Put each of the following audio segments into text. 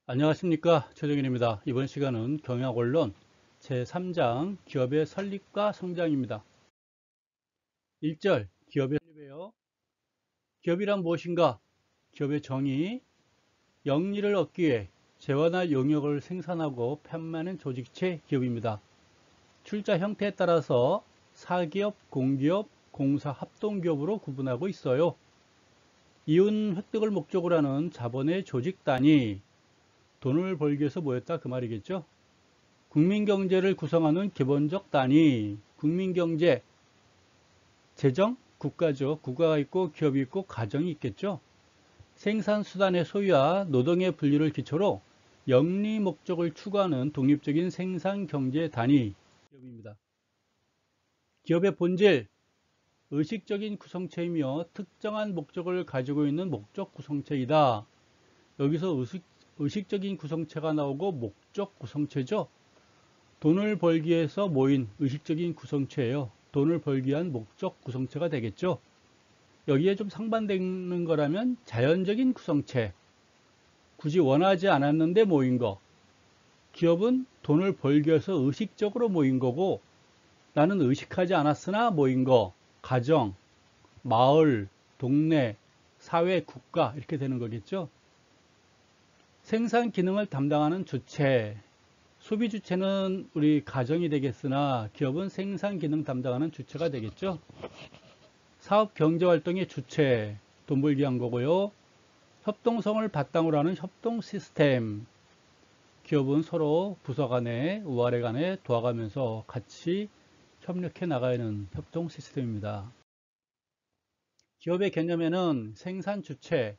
안녕하십니까, 최정일입니다. 이번 시간은 경영원론 제3장 기업의 설립과 성장입니다. 1절 기업의 설립이에요. 기업이란 무엇인가? 기업의 정의, 영리를 얻기 위해 재화나 용역을 생산하고 판매하는 조직체 기업입니다. 출자 형태에 따라서 사기업, 공기업, 공사 합동기업으로 구분하고 있어요. 이윤 획득을 목적으로 하는 자본의 조직 단위, 돈을 벌기 위해서 모였다 그 말이겠죠. 국민경제를 구성하는 기본적 단위, 국민경제, 재정, 국가죠. 국가가 있고 기업이 있고 가정이 있겠죠. 생산수단의 소유와 노동의 분리를 기초로 영리 목적을 추구하는 독립적인 생산경제 단위, 기업입니다. 기업의 본질, 의식적인 구성체이며 특정한 목적을 가지고 있는 목적 구성체이다. 여기서 의식적인 구성체가 나오고 목적 구성체죠. 돈을 벌기 위해서 모인 의식적인 구성체예요. 돈을 벌기 위한 목적 구성체가 되겠죠. 여기에 좀 상반되는 거라면 자연적인 구성체, 굳이 원하지 않았는데 모인 거. 기업은 돈을 벌기 위해서 의식적으로 모인 거고, 나는 의식하지 않았으나 모인 거. 가정, 마을, 동네, 사회, 국가 이렇게 되는 거겠죠. 생산 기능을 담당하는 주체, 소비 주체는 우리 가정이 되겠으나 기업은 생산 기능 담당하는 주체가 되겠죠. 사업 경제 활동의 주체, 돈 벌기 한 거고요. 협동성을 바탕으로 하는 협동 시스템, 기업은 서로 부서 간에 우아래 간에 도와가면서 같이 협력해 나가야 하는 협동 시스템입니다. 기업의 개념에는 생산 주체,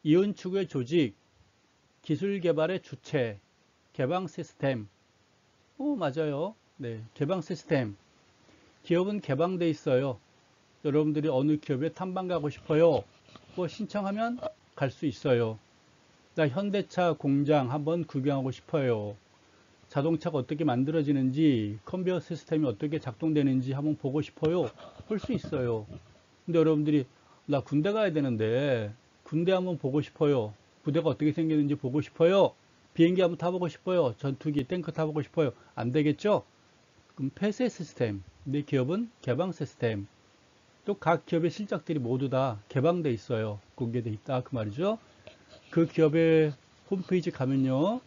이윤 추구의 조직, 기술 개발의 주체, 개방 시스템. 맞아요. 네, 개방 시스템. 기업은 개방돼 있어요. 여러분들이 어느 기업에 탐방 가고 싶어요. 뭐 신청하면 갈 수 있어요. 나 현대차 공장 한번 구경하고 싶어요. 자동차가 어떻게 만들어지는지, 컨베이어 시스템이 어떻게 작동되는지 한번 보고 싶어요. 볼 수 있어요. 근데 여러분들이 나 군대 가야 되는데 군대 한번 보고 싶어요. 부대가 어떻게 생겼는지 보고 싶어요. 비행기 한번 타보고 싶어요. 전투기, 탱크 타보고 싶어요. 안 되겠죠? 그럼 폐쇄 시스템. 내 기업은 개방 시스템. 또 각 기업의 실적들이 모두 다 개방돼 있어요. 공개돼 있다. 그 말이죠. 그 기업의 홈페이지 가면요.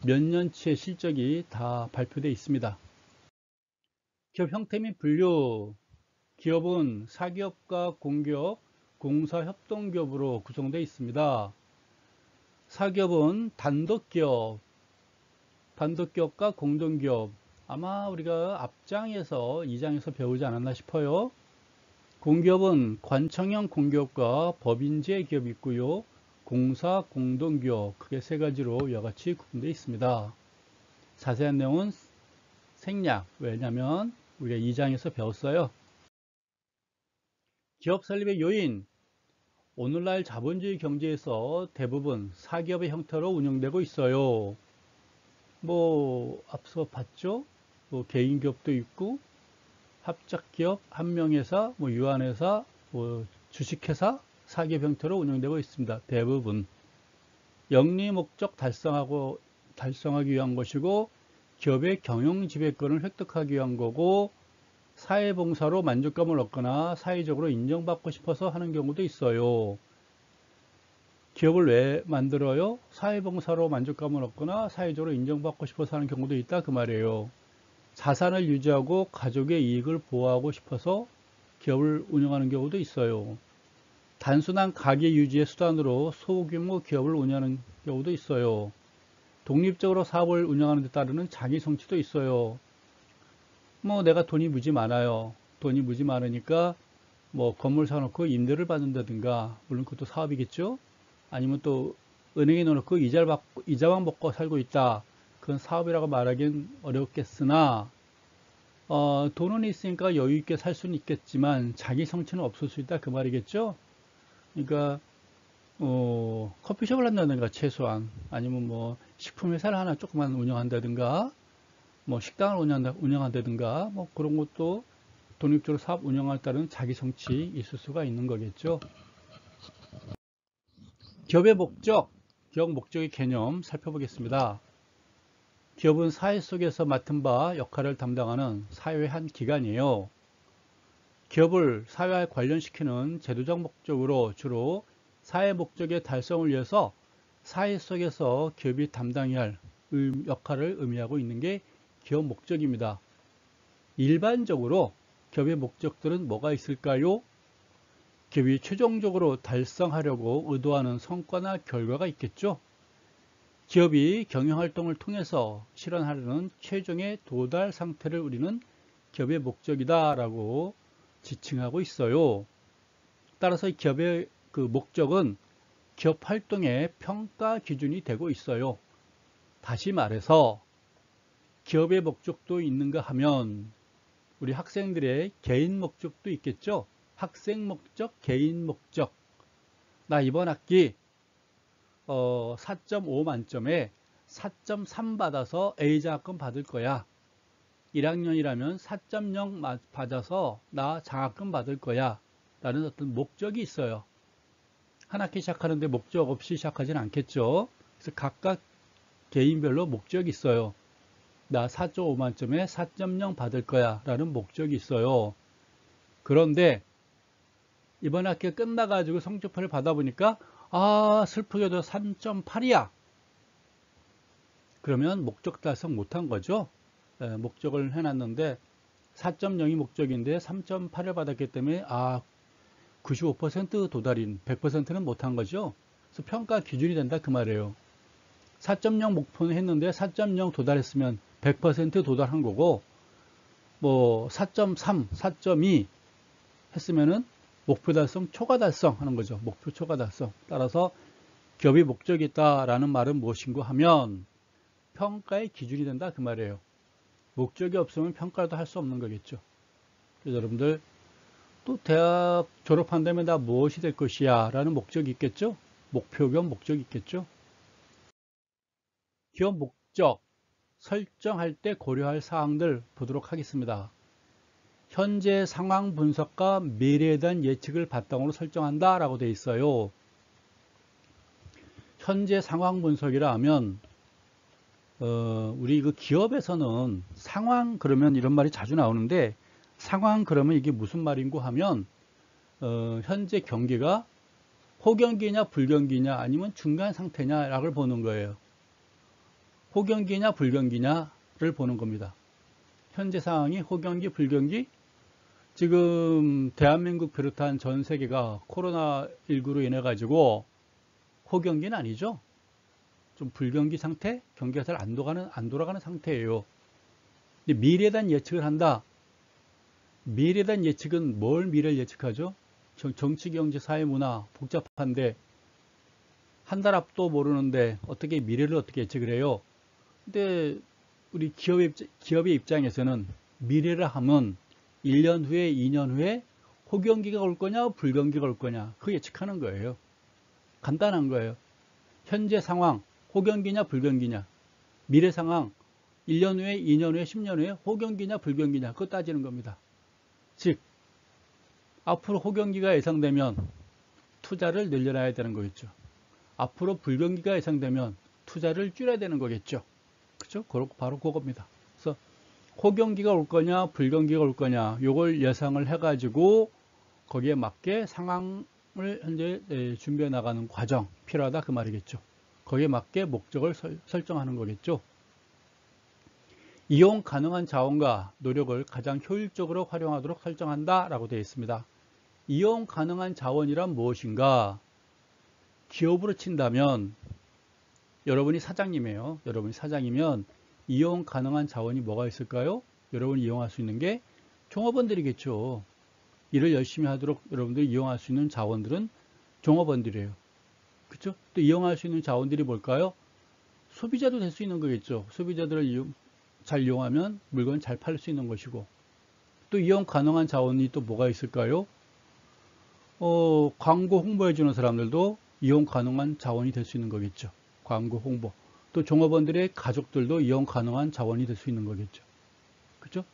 몇 년치의 실적이 다 발표되어 있습니다. 기업 형태 및 분류. 기업은 사기업과 공기업, 공사협동기업으로 구성되어 있습니다. 사기업은 단독기업과 공동기업. 아마 우리가 앞장에서 2장에서 배우지 않았나 싶어요. 공기업은 관청형 공기업과 법인제 기업이 있고요. 공사, 공동기업 크게 세 가지로 이와 같이 구분되어 있습니다. 자세한 내용은 생략. 왜냐하면 우리가 2장에서 배웠어요. 기업 설립의 요인. 오늘날 자본주의 경제에서 대부분 사기업의 형태로 운영되고 있어요. 뭐 앞서 봤죠? 뭐 개인기업도 있고 합작기업, 한명회사, 뭐 유한회사, 뭐 주식회사, 사기업 형태로 운영되고 있습니다. 대부분 영리 목적 달성하기 위한 것이고 기업의 경영 지배권을 획득하기 위한 거고 사회봉사로 만족감을 얻거나 사회적으로 인정받고 싶어서 하는 경우도 있어요. 기업을 왜 만들어요? 사회봉사로 만족감을 얻거나 사회적으로 인정받고 싶어서 하는 경우도 있다 그 말이에요. 자산을 유지하고 가족의 이익을 보호하고 싶어서 기업을 운영하는 경우도 있어요. 단순한 가게 유지의 수단으로 소규모 기업을 운영하는 경우도 있어요. 독립적으로 사업을 운영하는 데 따르는 자기 성취도 있어요. 뭐 내가 돈이 무지 많아요. 돈이 무지 많으니까 뭐 건물 사놓고 임대를 받는다든가, 물론 그것도 사업이겠죠. 아니면 또 은행에 넣어놓고 이자만 먹고 살고 있다. 그건 사업이라고 말하기는 어렵겠으나 돈은 있으니까 여유 있게 살 수는 있겠지만 자기 성취는 없을 수 있다 그 말이겠죠. 그러니까 커피숍을 한다든가 최소한, 아니면 뭐 식품 회사를 하나 조그만 운영한다든가, 뭐 식당을 운영한다든가, 뭐 그런 것도 독립적으로 사업 운영에 따른 자기 성취 있을 수가 있는 거겠죠. 기업의 목적. 기업 목적의 개념 살펴보겠습니다. 기업은 사회 속에서 맡은 바 역할을 담당하는 사회의 한 기관이에요. 기업을 사회와 관련시키는 제도적 목적으로 주로 사회 목적의 달성을 위해서 사회 속에서 기업이 담당해야 할 역할을 의미하고 있는 게 기업 목적입니다. 일반적으로 기업의 목적들은 뭐가 있을까요? 기업이 최종적으로 달성하려고 의도하는 성과나 결과가 있겠죠. 기업이 경영활동을 통해서 실현하려는 최종의 도달 상태를 우리는 기업의 목적이다라고 지칭하고 있어요. 따라서 기업의 그 목적은 기업 활동의 평가 기준이 되고 있어요. 다시 말해서 기업의 목적도 있는가 하면 우리 학생들의 개인 목적도 있겠죠. 학생 목적, 개인 목적. 나 이번 학기 4.5 만점에 4.3 받아서 A장학금 받을 거야. 1학년이라면 4.0 받아서 나 장학금 받을 거야. 라는 어떤 목적이 있어요. 한 학기 시작하는데 목적 없이 시작하진 않겠죠. 그래서 각각 개인별로 목적이 있어요. 나 4.5 만점에 4.0 받을 거야. 라는 목적이 있어요. 그런데 이번 학기 끝나가지고 성적표를 받아보니까 슬프게도 3.8이야. 그러면 목적 달성 못한 거죠. 목적을 해놨는데 4.0이 목적인데 3.8을 받았기 때문에 95% 도달인 100%는 못한 거죠. 그래서 평가 기준이 된다 그 말이에요. 4.0 목표는 했는데 4.0 도달했으면 100% 도달한 거고, 뭐 4.3, 4.2 했으면은 목표 달성, 초과 달성 하는 거죠. 목표 초과 달성. 따라서 기업이 목적이 있다라는 말은 무엇인가 하면 평가의 기준이 된다 그 말이에요. 목적이 없으면 평가도 할 수 없는 거겠죠. 그래서 여러분들 또 대학 졸업한다면 나 무엇이 될 것이야 라는 목적이 있겠죠. 목표 겸 목적이 있겠죠. 기업 목적 설정할 때 고려할 사항들 보도록 하겠습니다. 현재 상황 분석과 미래에 대한 예측을 바탕으로 설정한다 라고 되어 있어요. 현재 상황 분석이라 하면 우리 그 기업에서는 상황 그러면 이런 말이 자주 나오는데, 상황 그러면 이게 무슨 말인고 하면 현재 경기가 호경기냐 불경기냐 아니면 중간 상태냐를 보는 거예요. 호경기냐 불경기냐를 보는 겁니다. 현재 상황이 호경기 불경기, 지금 대한민국 비롯한 전 세계가 코로나19로 인해 가지고 호경기는 아니죠. 좀 불경기 상태, 경기가 잘 안 돌아가는 상태예요. 근데 미래에 대한 예측을 한다. 미래에 대한 예측은 뭘 미래를 예측하죠? 정치, 경제, 사회, 문화 복잡한데 한 달 앞도 모르는데 어떻게 미래를 어떻게 예측을 해요? 근데 우리 기업의 입장에서는 미래를 하면 1년 후에, 2년 후에 호경기가 올 거냐, 불경기가 올 거냐, 그 예측하는 거예요. 간단한 거예요. 현재 상황, 호경기냐, 불경기냐, 미래 상황, 1년 후에, 2년 후에, 10년 후에 호경기냐, 불경기냐, 그거 따지는 겁니다. 즉, 앞으로 호경기가 예상되면 투자를 늘려놔야 되는 거겠죠. 앞으로 불경기가 예상되면 투자를 줄여야 되는 거겠죠. 그죠? 바로 그겁니다. 그래서 호경기가 올 거냐, 불경기가 올 거냐, 요걸 예상을 해가지고 거기에 맞게 상황을 현재 준비해 나가는 과정 필요하다 그 말이겠죠. 거기에 맞게 목적을 설정하는 거겠죠. 이용 가능한 자원과 노력을 가장 효율적으로 활용하도록 설정한다 라고 되어 있습니다. 이용 가능한 자원이란 무엇인가? 기업으로 친다면 여러분이 사장님이에요. 여러분이 사장이면 이용 가능한 자원이 뭐가 있을까요? 여러분이 이용할 수 있는 게 종업원들이겠죠. 일을 열심히 하도록 여러분들이 이용할 수 있는 자원들은 종업원들이에요. 그렇죠? 또 이용할 수 있는 자원들이 뭘까요? 소비자도 될 수 있는 거겠죠. 소비자들을 잘 이용하면 물건 잘 팔 수 있는 것이고, 또 이용 가능한 자원이 또 뭐가 있을까요? 광고 홍보해 주는 사람들도 이용 가능한 자원이 될 수 있는 거겠죠. 광고 홍보. 또 종업원들의 가족들도 이용 가능한 자원이 될 수 있는 거겠죠. 그렇죠?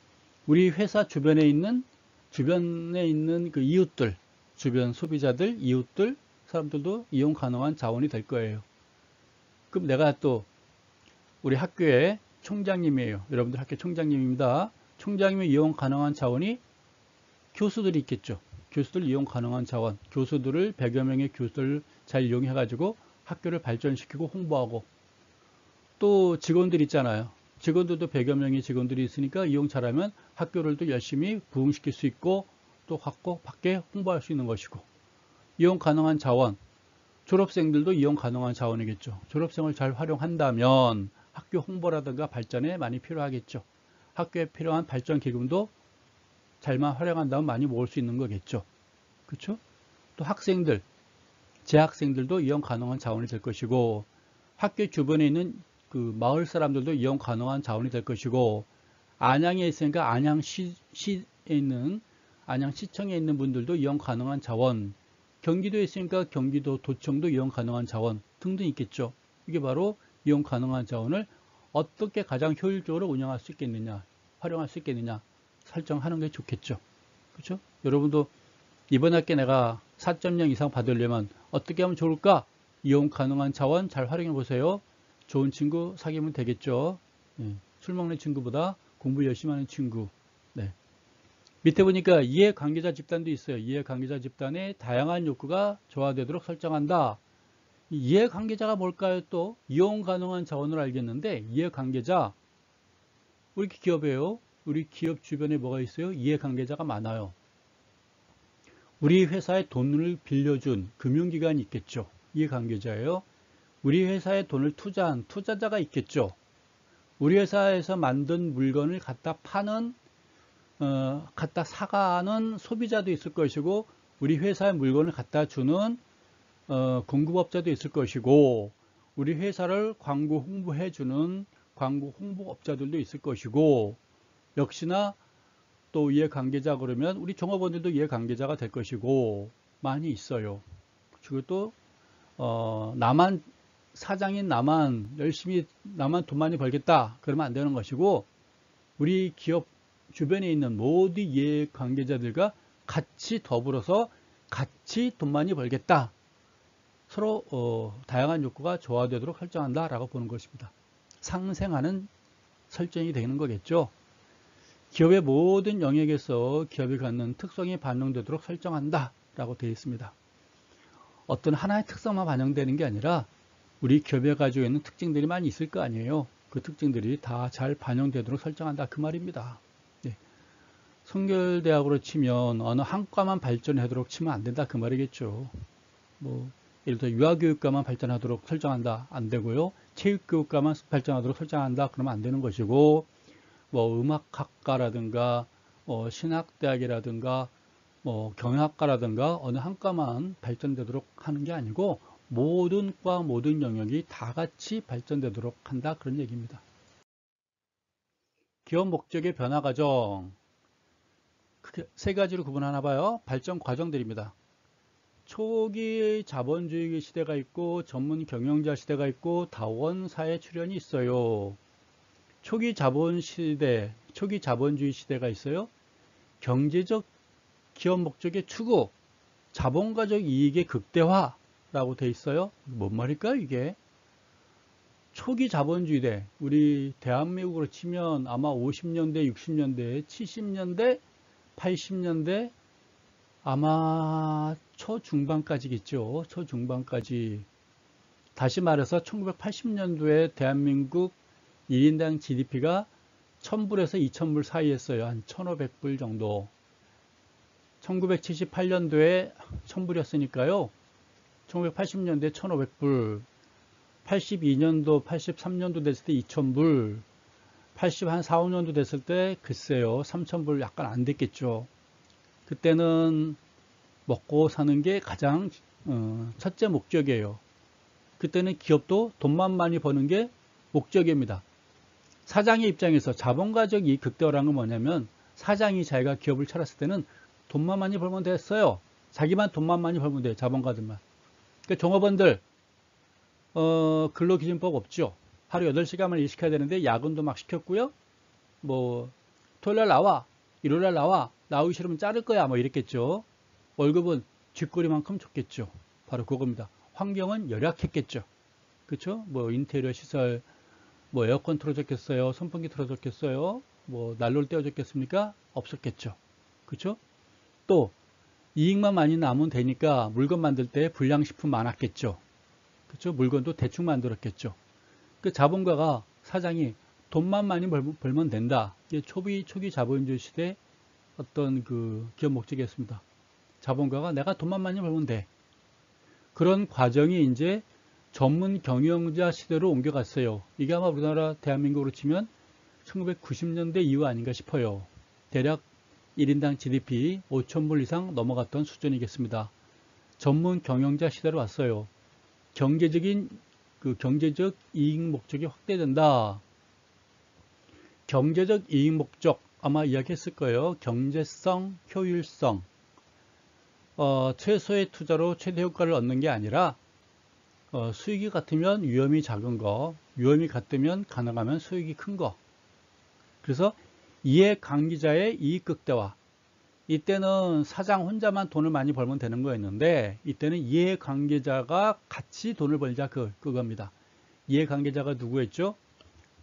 우리 회사 주변에 있는 그 이웃들, 주변 소비자들, 이웃들, 사람들도 이용 가능한 자원이 될 거예요. 그럼 내가 또 우리 학교의 총장님이에요. 여러분들 학교 총장님입니다. 총장님이 이용 가능한 자원이 교수들이 있겠죠. 교수들 이용 가능한 자원, 교수들을 100여 명의 교수들을 잘 이용해 가지고 학교를 발전시키고 홍보하고, 또 직원들 있잖아요. 직원들도 100여 명의 직원들이 있으니까 이용 잘하면 학교를 또 열심히 부흥시킬 수 있고 또 갖고 밖에 홍보할 수 있는 것이고, 이용 가능한 자원, 졸업생들도 이용 가능한 자원이겠죠. 졸업생을 잘 활용한다면 학교 홍보라든가 발전에 많이 필요하겠죠. 학교에 필요한 발전 기금도 잘만 활용한다면 많이 모을 수 있는 거겠죠. 그렇죠? 또 학생들, 재학생들도 이용 가능한 자원이 될 것이고, 학교 주변에 있는 그 마을 사람들도 이용 가능한 자원이 될 것이고, 안양에 있으니까 안양시에 있는 안양시청에 있는 분들도 이용 가능한 자원, 경기도에 있으니까 경기도 도청도 이용 가능한 자원 등등 있겠죠. 이게 바로 이용 가능한 자원을 어떻게 가장 효율적으로 운영할 수 있겠느냐, 활용할 수 있겠느냐 설정하는 게 좋겠죠. 그렇죠? 여러분도 이번 학기에 내가 4.0 이상 받으려면 어떻게 하면 좋을까? 이용 가능한 자원 잘 활용해 보세요. 좋은 친구 사귀면 되겠죠. 네. 술 먹는 친구보다 공부 열심히 하는 친구. 네. 밑에 보니까 이해관계자 집단도 있어요. 이해관계자 집단의 다양한 욕구가 조화되도록 설정한다. 이해관계자가 뭘까요? 또 이용 가능한 자원을 알겠는데, 이해관계자, 우리 기업이에요. 우리 기업 주변에 뭐가 있어요? 이해관계자가 많아요. 우리 회사에 돈을 빌려준 금융기관이 있겠죠. 이해관계자예요. 우리 회사에 돈을 투자한 투자자가 있겠죠. 우리 회사에서 만든 물건을 갖다 파는, 갖다 사가는 소비자도 있을 것이고, 우리 회사의 물건을 갖다 주는 공급업자도 있을 것이고, 우리 회사를 광고 홍보해주는 광고 홍보업자들도 있을 것이고, 역시나 또 이해관계자 그러면 우리 종업원들도 이해관계자가 될 것이고 많이 있어요. 그리고 또 나만 사장인 나만 열심히 나만 돈 많이 벌겠다 그러면 안 되는 것이고, 우리 기업 주변에 있는 모든 이해관계자들과 같이 더불어서 같이 돈 많이 벌겠다, 서로 다양한 욕구가 조화되도록 설정한다 라고 보는 것입니다. 상생하는 설정이 되는 거겠죠. 기업의 모든 영역에서 기업이 갖는 특성이 반영되도록 설정한다 라고 되어 있습니다. 어떤 하나의 특성만 반영되는 게 아니라 우리 기업에 가지고 있는 특징들이 많이 있을 거 아니에요. 그 특징들이 다 잘 반영되도록 설정한다 그 말입니다. 네. 성결대학으로 치면 어느 한 과만 발전하도록 치면 안 된다 그 말이겠죠. 뭐 예를 들어 유아교육과만 발전하도록 설정한다 안 되고요. 체육교육과만 발전하도록 설정한다 그러면 안 되는 것이고, 뭐 음악학과라든가 신학대학이라든가 경영학과라든가 어느 한 과만 발전되도록 하는 게 아니고 모든 과 모든 영역이 다 같이 발전되도록 한다 그런 얘기입니다. 기업 목적의 변화 과정, 크게 세 가지로 구분하나 봐요. 발전 과정들입니다. 초기 자본주의 시대가 있고 전문 경영자 시대가 있고 다원사회 출현이 있어요. 초기 자본주의 시대가 있어요. 경제적 기업 목적의 추구, 자본가적 이익의 극대화라고 돼 있어요. 뭔 말일까요, 이게? 초기 자본주의대, 우리 대한민국으로 치면 아마 50년대, 60년대, 70년대, 80년대, 아마 초중반까지겠죠. 초중반까지. 다시 말해서 1980년도에 대한민국 1인당 GDP가 1000불에서 2000불 사이였어요. 한 1500불 정도. 1978년도에 1000불이었으니까요. 1980년도에 1500불. 82년도, 83년도 됐을 때 2000불. 84, 5년도 됐을 때 글쎄요. 3000불 약간 안 됐겠죠. 그때는 먹고 사는 게 가장 첫째 목적이에요. 그때는 기업도 돈만 많이 버는 게 목적입니다. 사장의 입장에서 자본가적 이익 극대화라는 건 뭐냐면, 사장이 자기가 기업을 차렸을 때는 돈만 많이 벌면 됐어요. 자기만 돈만 많이 벌면 돼요. 자본가들만. 그러니까 종업원들 근로기준법 없죠. 하루 8시간만 일시켜야 되는데 야근도 막 시켰고요. 뭐 토요일날 나와, 일요일날 나와, 나오기 싫으면 자를 거야 뭐 이랬겠죠. 월급은 쥐꼬리만큼 줬겠죠. 바로 그겁니다. 환경은 열악했겠죠. 그쵸? 뭐 인테리어 시설, 뭐 에어컨 틀어졌겠어요? 선풍기 틀어졌겠어요? 뭐 난로를 떼어졌겠습니까? 없었겠죠. 그쵸? 또 이익만 많이 나면 되니까 물건 만들 때 불량식품 많았겠죠. 그쵸? 물건도 대충 만들었겠죠. 그 자본가가 사장이 돈만 많이 벌면 된다. 이게 초기 자본주의 시대 어떤 그 기업 목적이었습니다. 자본가가 내가 돈만 많이 벌면 돼. 그런 과정이 이제 전문 경영자 시대로 옮겨갔어요. 이게 아마 우리나라 대한민국으로 치면 1990년대 이후 아닌가 싶어요. 대략 1인당 GDP 5,000불 이상 넘어갔던 수준이겠습니다. 전문 경영자 시대로 왔어요. 경제적 이익 목적이 확대된다. 경제적 이익 목적 아마 이야기했을 거예요. 경제성, 효율성. 최소의 투자로 최대 효과를 얻는 게 아니라 수익이 같으면 위험이 작은 거, 위험이 같으면 가능하면 수익이 큰 거. 그래서 이해관계자의 이익 극대화. 이때는 사장 혼자만 돈을 많이 벌면 되는 거였는데 이때는 이해관계자가 같이 돈을 벌자 그겁니다. 이해관계자가 누구였죠?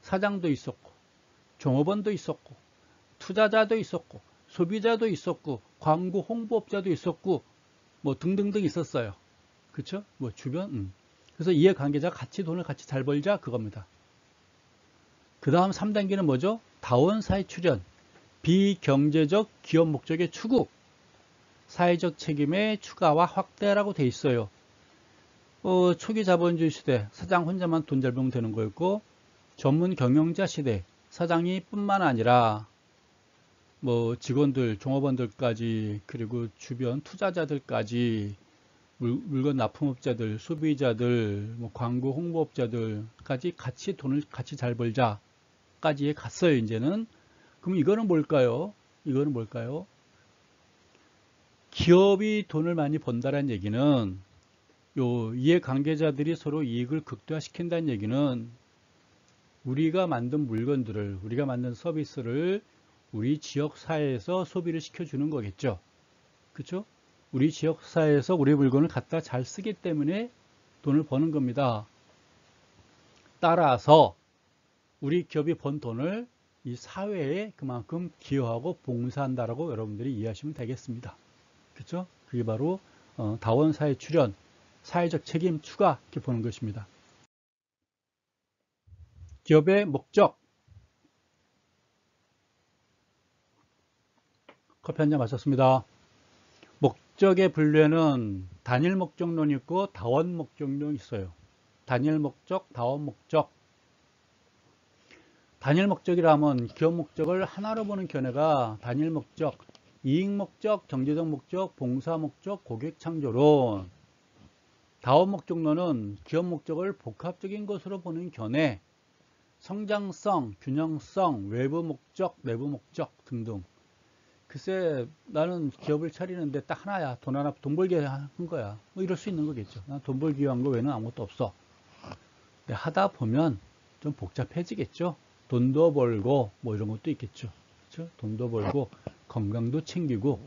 사장도 있었고 종업원도 있었고 투자자도 있었고 소비자도 있었고 광고 홍보업자도 있었고 뭐 등등등 있었어요. 그쵸? 뭐 주변 그래서 이해관계자가 같이 돈을 같이 잘 벌자 그겁니다. 그 다음 3단계는 뭐죠? 다원사회 출현, 비경제적 기업 목적의 추구, 사회적 책임의 추가와 확대라고 돼 있어요. 초기 자본주의 시대 사장 혼자만 돈 잘 벌면 되는 거였고 전문 경영자 시대 사장이 뿐만 아니라 뭐 직원들, 종업원들까지 그리고 주변 투자자들까지 물건 납품업자들, 소비자들, 뭐 광고 홍보업자들까지 같이 돈을 같이 잘 벌자까지에 갔어요. 이제는. 그럼 이거는 뭘까요? 이거는 뭘까요? 기업이 돈을 많이 번다는 얘기는 요 이해관계자들이 서로 이익을 극대화시킨다는 얘기는 우리가 만든 물건들을, 우리가 만든 서비스를 우리 지역 사회에서 소비를 시켜주는 거겠죠. 그렇죠? 우리 지역 사회에서 우리 물건을 갖다 잘 쓰기 때문에 돈을 버는 겁니다. 따라서 우리 기업이 번 돈을 이 사회에 그만큼 기여하고 봉사한다라고 여러분들이 이해하시면 되겠습니다. 그렇죠? 그게 바로 다원사회 출현, 사회적 책임 추가 이렇게 보는 것입니다. 기업의 목적. 커피 한 잔 마셨습니다. 목적의 분류에는 단일 목적론이 있고 다원 목적론이 있어요. 단일 목적, 다원 목적. 단일 목적이라면 기업 목적을 하나로 보는 견해가 단일 목적, 이익 목적, 경제적 목적, 봉사 목적, 고객 창조론. 다원 목적론은 기업 목적을 복합적인 것으로 보는 견해, 성장성, 균형성, 외부 목적, 내부 목적 등등. 글쎄 나는 기업을 차리는데 딱 하나야. 돈 벌기 한 거야. 뭐 이럴 수 있는 거겠죠. 난 돈 벌기 위한 거 외에는 아무것도 없어. 근데 하다 보면 좀 복잡해지겠죠. 돈도 벌고 뭐 이런 것도 있겠죠. 그렇죠? 돈도 벌고 건강도 챙기고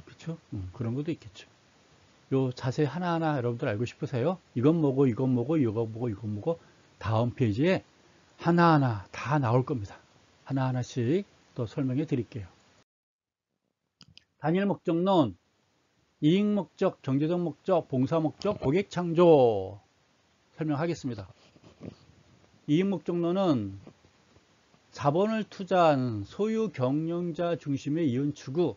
그렇죠? 그런 것도 있겠죠. 요 자세 하나하나 여러분들 알고 싶으세요? 이건 뭐고 이건 뭐고 이건 뭐고 이건 뭐고 다음 페이지에 하나하나 다 나올 겁니다. 하나하나씩 또 설명해 드릴게요. 단일 목적론, 이익 목적, 경제적 목적, 봉사 목적, 고객 창조 설명하겠습니다. 이익 목적론은 자본을 투자한 소유 경영자 중심의 이윤 추구,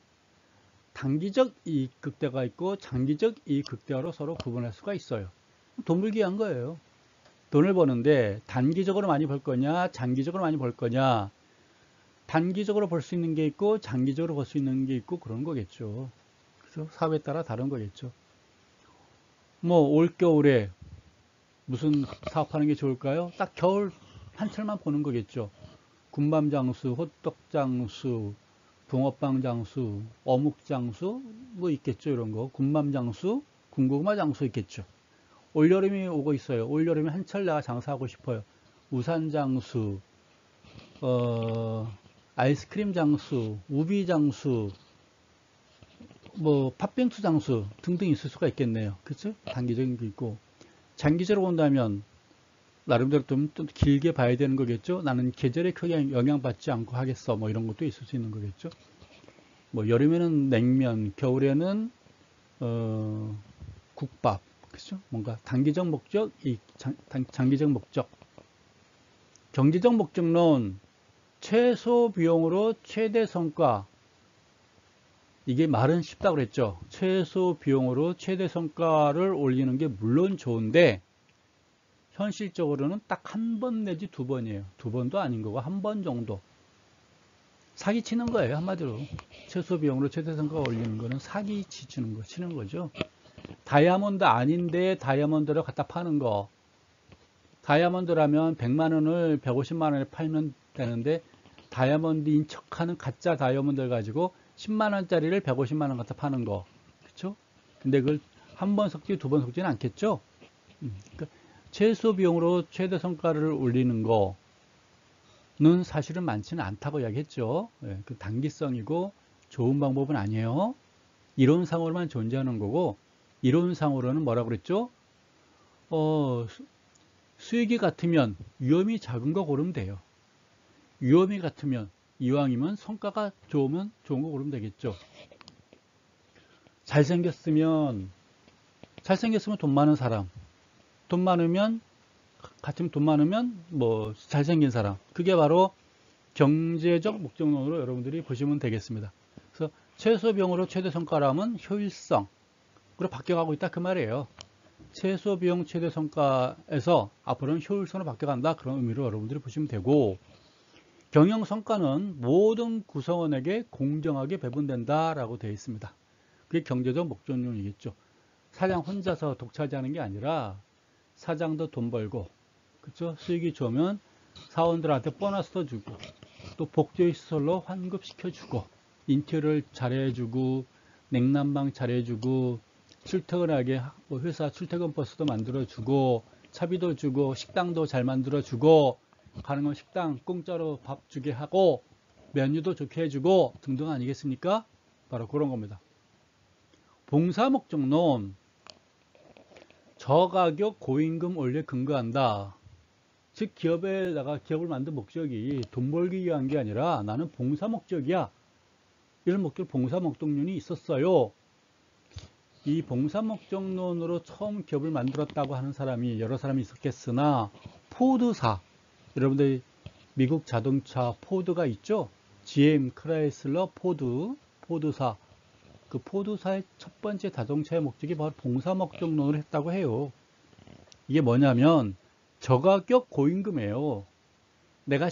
단기적 이익 극대화가 있고 장기적 이익 극대화로 서로 구분할 수가 있어요. 돈 벌기 위한 거예요. 돈을 버는데 단기적으로 많이 벌 거냐, 장기적으로 많이 벌 거냐. 단기적으로 벌 수 있는 게 있고 장기적으로 벌 수 있는 게 있고 그런 거겠죠. 그래서 사업에 따라 다른 거겠죠. 뭐 올겨울에 무슨 사업하는 게 좋을까요? 딱 겨울 한철만 보는 거겠죠. 군밤 장수, 호떡 장수, 붕어빵 장수, 어묵 장수 뭐 있겠죠. 이런 거. 군밤 장수, 군고구마 장수 있겠죠. 올여름이 오고 있어요. 올여름에 한철 내가 장사하고 싶어요. 우산 장수, 아이스크림 장수, 우비 장수, 뭐 팥빙수 장수 등등 있을 수가 있겠네요. 그렇죠? 단기적인 게 있고 장기적으로 본다면 나름대로 좀 길게 봐야 되는 거겠죠. 나는 계절에 크게 영향받지 않고 하겠어. 뭐 이런 것도 있을 수 있는 거겠죠. 뭐 여름에는 냉면, 겨울에는 국밥, 그렇죠? 뭔가 단기적 목적, 장기적 목적, 경제적 목적론, 최소 비용으로 최대 성과. 이게 말은 쉽다고 그랬죠. 최소 비용으로 최대 성과를 올리는 게 물론 좋은데 현실적으로는 딱 한 번 내지 두 번이에요. 두 번도 아닌 거고 한 번 정도. 사기 치는 거예요, 한마디로. 최소 비용으로 최대 성과 올리는 거는 사기 치는 거죠. 다이아몬드 아닌데 다이아몬드를 갖다 파는 거. 다이아몬드라면 100만 원을 150만 원에 팔면 되는데 다이아몬드인 척하는 가짜 다이아몬드를 가지고 10만 원짜리를 150만 원 갖다 파는 거. 그렇죠? 근데 그걸 한 번 섞지 두 번 섞지는 않겠죠? 그러니까 최소 비용으로 최대 성과를 올리는 거는 사실은 많지는 않다고 이야기했죠. 예, 그 단기성이고 좋은 방법은 아니에요. 이론상으로만 존재하는 거고, 이론상으로는 뭐라고 그랬죠? 수익이 같으면 위험이 작은 거 고르면 돼요. 위험이 같으면, 이왕이면 성과가 좋으면 좋은 거 고르면 되겠죠. 잘생겼으면 돈 많은 사람, 돈 많으면 같으면 돈 많으면 뭐 잘생긴 사람. 그게 바로 경제적 목적론으로 여러분들이 보시면 되겠습니다. 그래서 최소 비용으로 최대 성과라면 효율성으로 바뀌어가고 있다 그 말이에요. 최소 비용 최대 성과에서 앞으로는 효율성으로 바뀌어간다 그런 의미로 여러분들이 보시면 되고, 경영 성과는 모든 구성원에게 공정하게 배분된다 라고 되어 있습니다. 그게 경제적 목적론이겠죠. 사장 혼자서 독차지하는 게 아니라 사장도 돈 벌고, 그렇죠? 수익이 좋으면 사원들한테 보너스도 주고, 또 복지시설로 환급시켜주고, 인테리어를 잘해주고, 냉난방 잘해주고, 출퇴근하게 회사 출퇴근 버스도 만들어주고, 차비도 주고, 식당도 잘 만들어주고, 가능한 식당 공짜로 밥 주게 하고, 메뉴도 좋게 해주고 등등 아니겠습니까? 바로 그런 겁니다. 봉사 목적론, 저가격 고임금 원리에 근거한다. 즉 기업을 만든 목적이 돈 벌기 위한 게 아니라 나는 봉사 목적이야. 이런 목적, 봉사 목적론이 있었어요. 이 봉사 목적론으로 처음 기업을 만들었다고 하는 사람이 여러 사람이 있었겠으나, 포드사, 여러분들 미국 자동차 포드가 있죠? GM, 크라이슬러, 포드사. 그 포드사의 첫 번째 자동차의 목적이 바로 봉사 목적론을 했다고 해요. 이게 뭐냐면 저가격 고임금이에요. 내가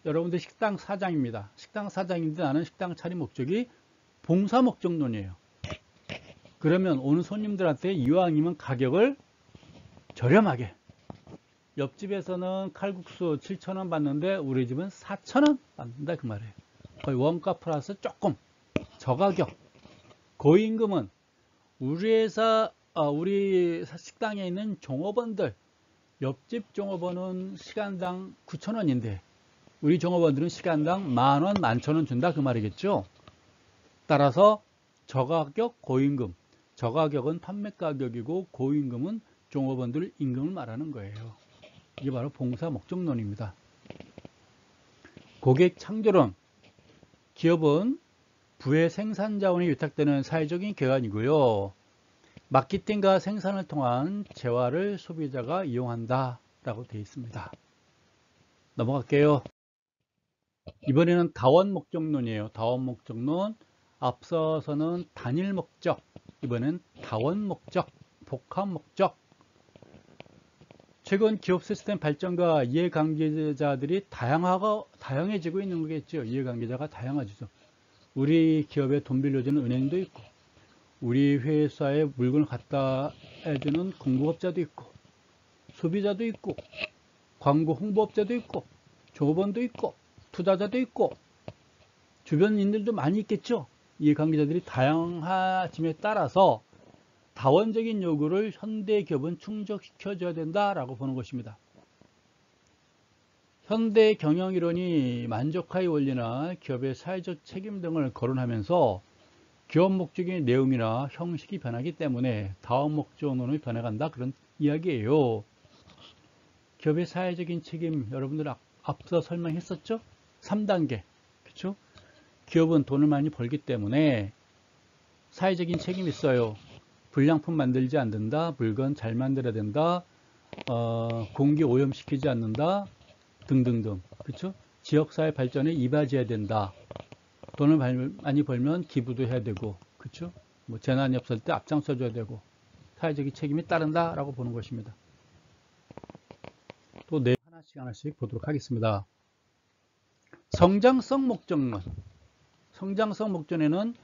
여러분들 식당 사장입니다. 식당 사장인데 나는 식당 차린 목적이 봉사 목적론이에요. 그러면 오는 손님들한테 이왕이면 가격을 저렴하게, 옆집에서는 칼국수 7,000원 받는데 우리 집은 4,000원 받는다 그 말이에요. 거의 원가 플러스 조금 저가격. 고임금은 우리 식당에 있는 종업원들, 옆집 종업원은 시간당 9,000원인데 우리 종업원들은 시간당 10,000원, 11,000원 준다 그 말이겠죠. 따라서 저가격, 고임금. 저가격은 판매 가격이고 고임금은 종업원들 임금을 말하는 거예요. 이게 바로 봉사 목적론입니다. 고객 창조론. 기업은 부의 생산 자원이 위탁되는 사회적인 기관이고요. 마케팅과 생산을 통한 재화를 소비자가 이용한다 라고 되어 있습니다. 넘어갈게요. 이번에는 다원 목적론이에요. 다원 목적론. 앞서서는 단일 목적, 이번엔 다원 목적, 복합 목적. 최근 기업 시스템 발전과 이해관계자들이 다양해지고 있는 거겠죠. 이해관계자가 다양해지죠. 우리 기업에 돈 빌려주는 은행도 있고, 우리 회사에 물건을 갖다 해주는 공급업자도 있고, 소비자도 있고, 광고 홍보업자도 있고, 조업원도 있고, 투자자도 있고, 주변인들도 많이 있겠죠. 이해관계자들이 다양해짐에 따라서 다원적인 요구를 현대 기업은 충족시켜줘야 된다라고 보는 것입니다. 현대 경영이론이 만족하의 원리나 기업의 사회적 책임 등을 거론하면서 기업 목적의 내용이나 형식이 변하기 때문에 다원 목적론이 변해간다 그런 이야기예요. 기업의 사회적인 책임 여러분들 앞서 설명했었죠? 3단계. 그렇죠? 기업은 돈을 많이 벌기 때문에 사회적인 책임이 있어요. 불량품 만들지 않는다, 물건 잘 만들어야 된다, 공기 오염시키지 않는다 등등등. 그렇죠? 지역사회 발전에 이바지해야 된다. 돈을 많이 벌면 기부도 해야 되고, 그렇죠? 뭐 재난이 없을 때 앞장서줘야 되고, 사회적인 책임이 따른다라고 보는 것입니다. 또 네, 하나씩 보도록 하겠습니다. 성장성 목적론. 성장성 목적에는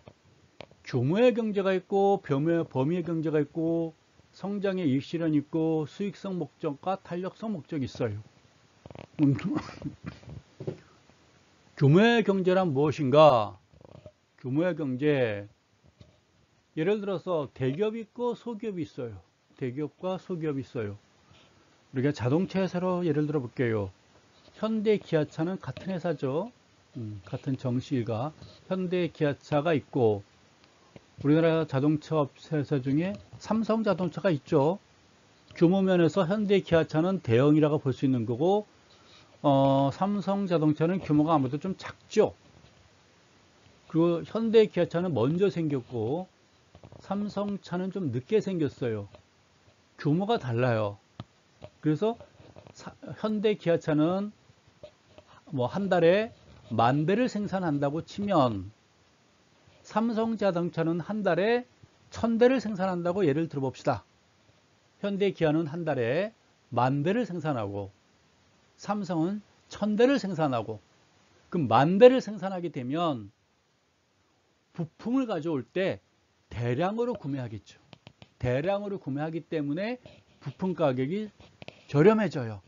규모의 경제가 있고 범위의 경제가 있고 성장의 이익실현이 있고 수익성 목적과 탄력성 목적이 있어요. 규모의 경제란 무엇인가? 규모의 경제, 예를 들어서 대기업이 있고 소기업이 있어요. 대기업과 소기업이 있어요. 우리가 자동차 회사로 예를 들어 볼게요. 현대 기아차는 같은 회사죠. 같은 정시일가 현대 기아차가 있고, 우리나라 자동차 회사 중에 삼성 자동차가 있죠. 규모 면에서 현대 기아차는 대형이라고 볼 수 있는 거고, 삼성 자동차는 규모가 아무래도 좀 작죠. 그리고 현대 기아차는 먼저 생겼고 삼성차는 좀 늦게 생겼어요. 규모가 달라요. 그래서 현대 기아차는 뭐 한 달에 10,000대를 생산한다고 치면 삼성 자동차는 한 달에 1,000대를 생산한다고 예를 들어 봅시다. 현대 기아는 한 달에 10,000대를 생산하고 삼성은 1,000대를 생산하고, 그럼 10,000대를 생산하게 되면 부품을 가져올 때 대량으로 구매하겠죠. 대량으로 구매하기 때문에 부품 가격이 저렴해져요.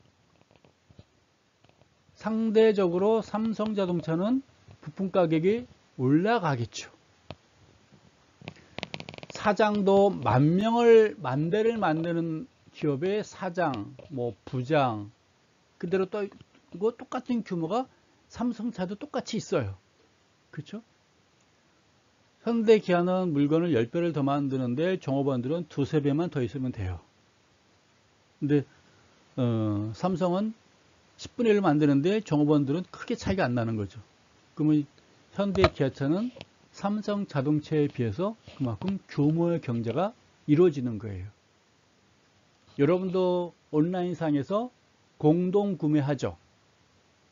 상대적으로 삼성자동차는 부품 가격이 올라가겠죠. 사장도 10,000대를 만드는 기업의 사장, 뭐 부장, 그대로 또 이거 똑같은 규모가 삼성차도 똑같이 있어요. 그렇죠? 현대 기아는 물건을 10배를 더 만드는데 종업원들은 2~3배만 더 있으면 돼요. 근데 삼성은 10분의 1을 만드는데 종업원들은 크게 차이가 안 나는 거죠. 그러면 현대 기아차는 삼성 자동차에 비해서 그만큼 규모의 경제가 이루어지는 거예요. 여러분도 온라인상에서 공동 구매하죠.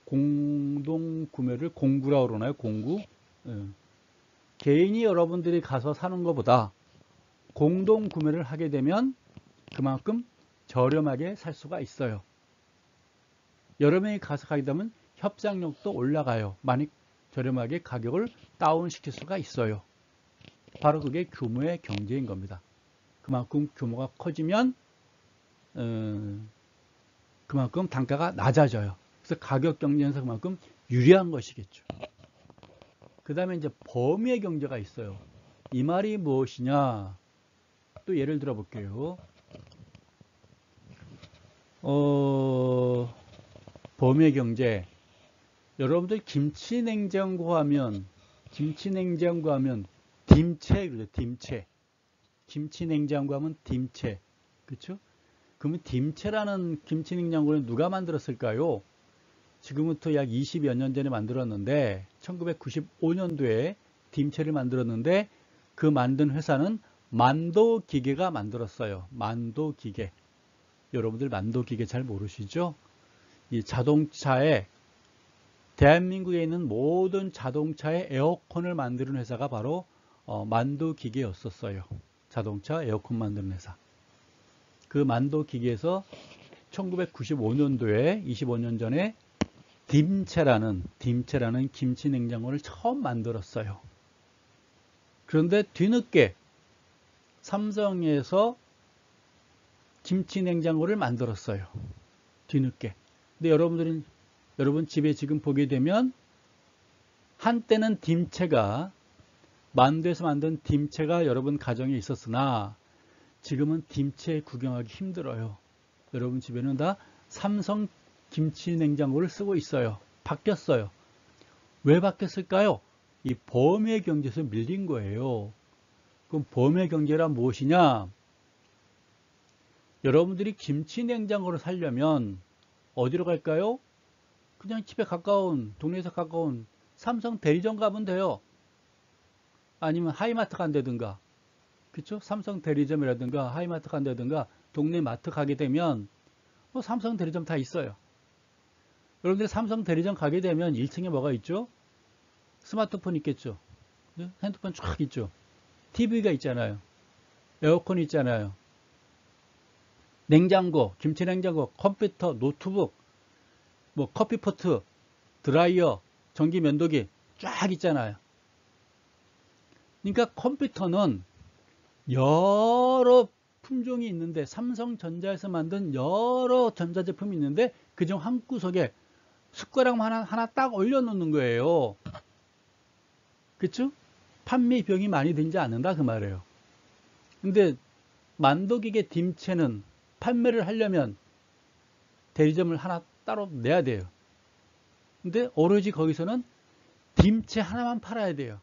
공동 구매를 공구라고 그러나요? 공구? 개인이 여러분들이 가서 사는 것보다 공동 구매를 하게 되면 그만큼 저렴하게 살 수가 있어요. 여러 명이 가서 가게 되면 협상력도 올라가요. 많이 저렴하게 가격을 다운시킬 수가 있어요. 바로 그게 규모의 경제인 겁니다. 그만큼 규모가 커지면 그만큼 단가가 낮아져요. 그래서 가격 경쟁에서 그만큼 유리한 것이겠죠. 그 다음에 이제 범위의 경제가 있어요. 이 말이 무엇이냐? 또 예를 들어 볼게요. 범위의 경제. 여러분들 김치냉장고 하면 딤채, 그죠? 딤채. 김치냉장고 하면 딤채. 그렇죠? 그러면 딤채라는 김치냉장고는 누가 만들었을까요? 지금부터 약 20여 년 전에 만들었는데 1995년도에 딤채를 만들었는데 그 만든 회사는 만도기계가 만들었어요. 만도기계. 여러분들 만도기계 잘 모르시죠? 이 자동차에, 대한민국에 있는 모든 자동차의 에어컨을 만드는 회사가 바로 만도기계였었어요. 자동차 에어컨 만드는 회사. 그 만도기계에서 1995년도에 25년 전에 딤채라는 김치 냉장고를 처음 만들었어요. 그런데 뒤늦게 삼성에서 김치 냉장고를 만들었어요. 뒤늦게. 근데 여러분 집에 지금 보게 되면 한때는 딤채가, 만두에서 만든 딤채가 여러분 가정에 있었으나 지금은 딤채 구경하기 힘들어요. 여러분 집에는 다 삼성 김치 냉장고를 쓰고 있어요. 바뀌었어요. 왜 바뀌었을까요? 이 범위의 경제에서 밀린 거예요. 그럼 범위의 경제란 무엇이냐? 여러분들이 김치 냉장고를 사려면 어디로 갈까요? 그냥 집에 가까운, 동네에서 가까운 삼성 대리점 가면 돼요. 아니면 하이마트 간다든가, 그쵸? 삼성 대리점이라든가 하이마트 간다든가 동네 마트 가게 되면 뭐 삼성 대리점 다 있어요. 여러분들이 삼성 대리점 가게 되면 1층에 뭐가 있죠? 스마트폰 있겠죠? 핸드폰 쫙 있죠? TV가 있잖아요. 에어컨 있잖아요. 냉장고, 김치냉장고, 컴퓨터, 노트북, 뭐 커피포트, 드라이어, 전기 면도기 쫙 있잖아요. 그러니까 컴퓨터는 여러 품종이 있는데, 삼성전자에서 만든 여러 전자제품이 있는데 그중 한 구석에 숟가락 하나 딱 올려놓는 거예요. 그쵸? 판매 비용이 많이 들지 않는다 그 말이에요. 근데 만도기계 딤체는 판매를 하려면 대리점을 하나 따로 내야 돼요. 근데 오로지 거기서는 딤체 하나만 팔아야 돼요.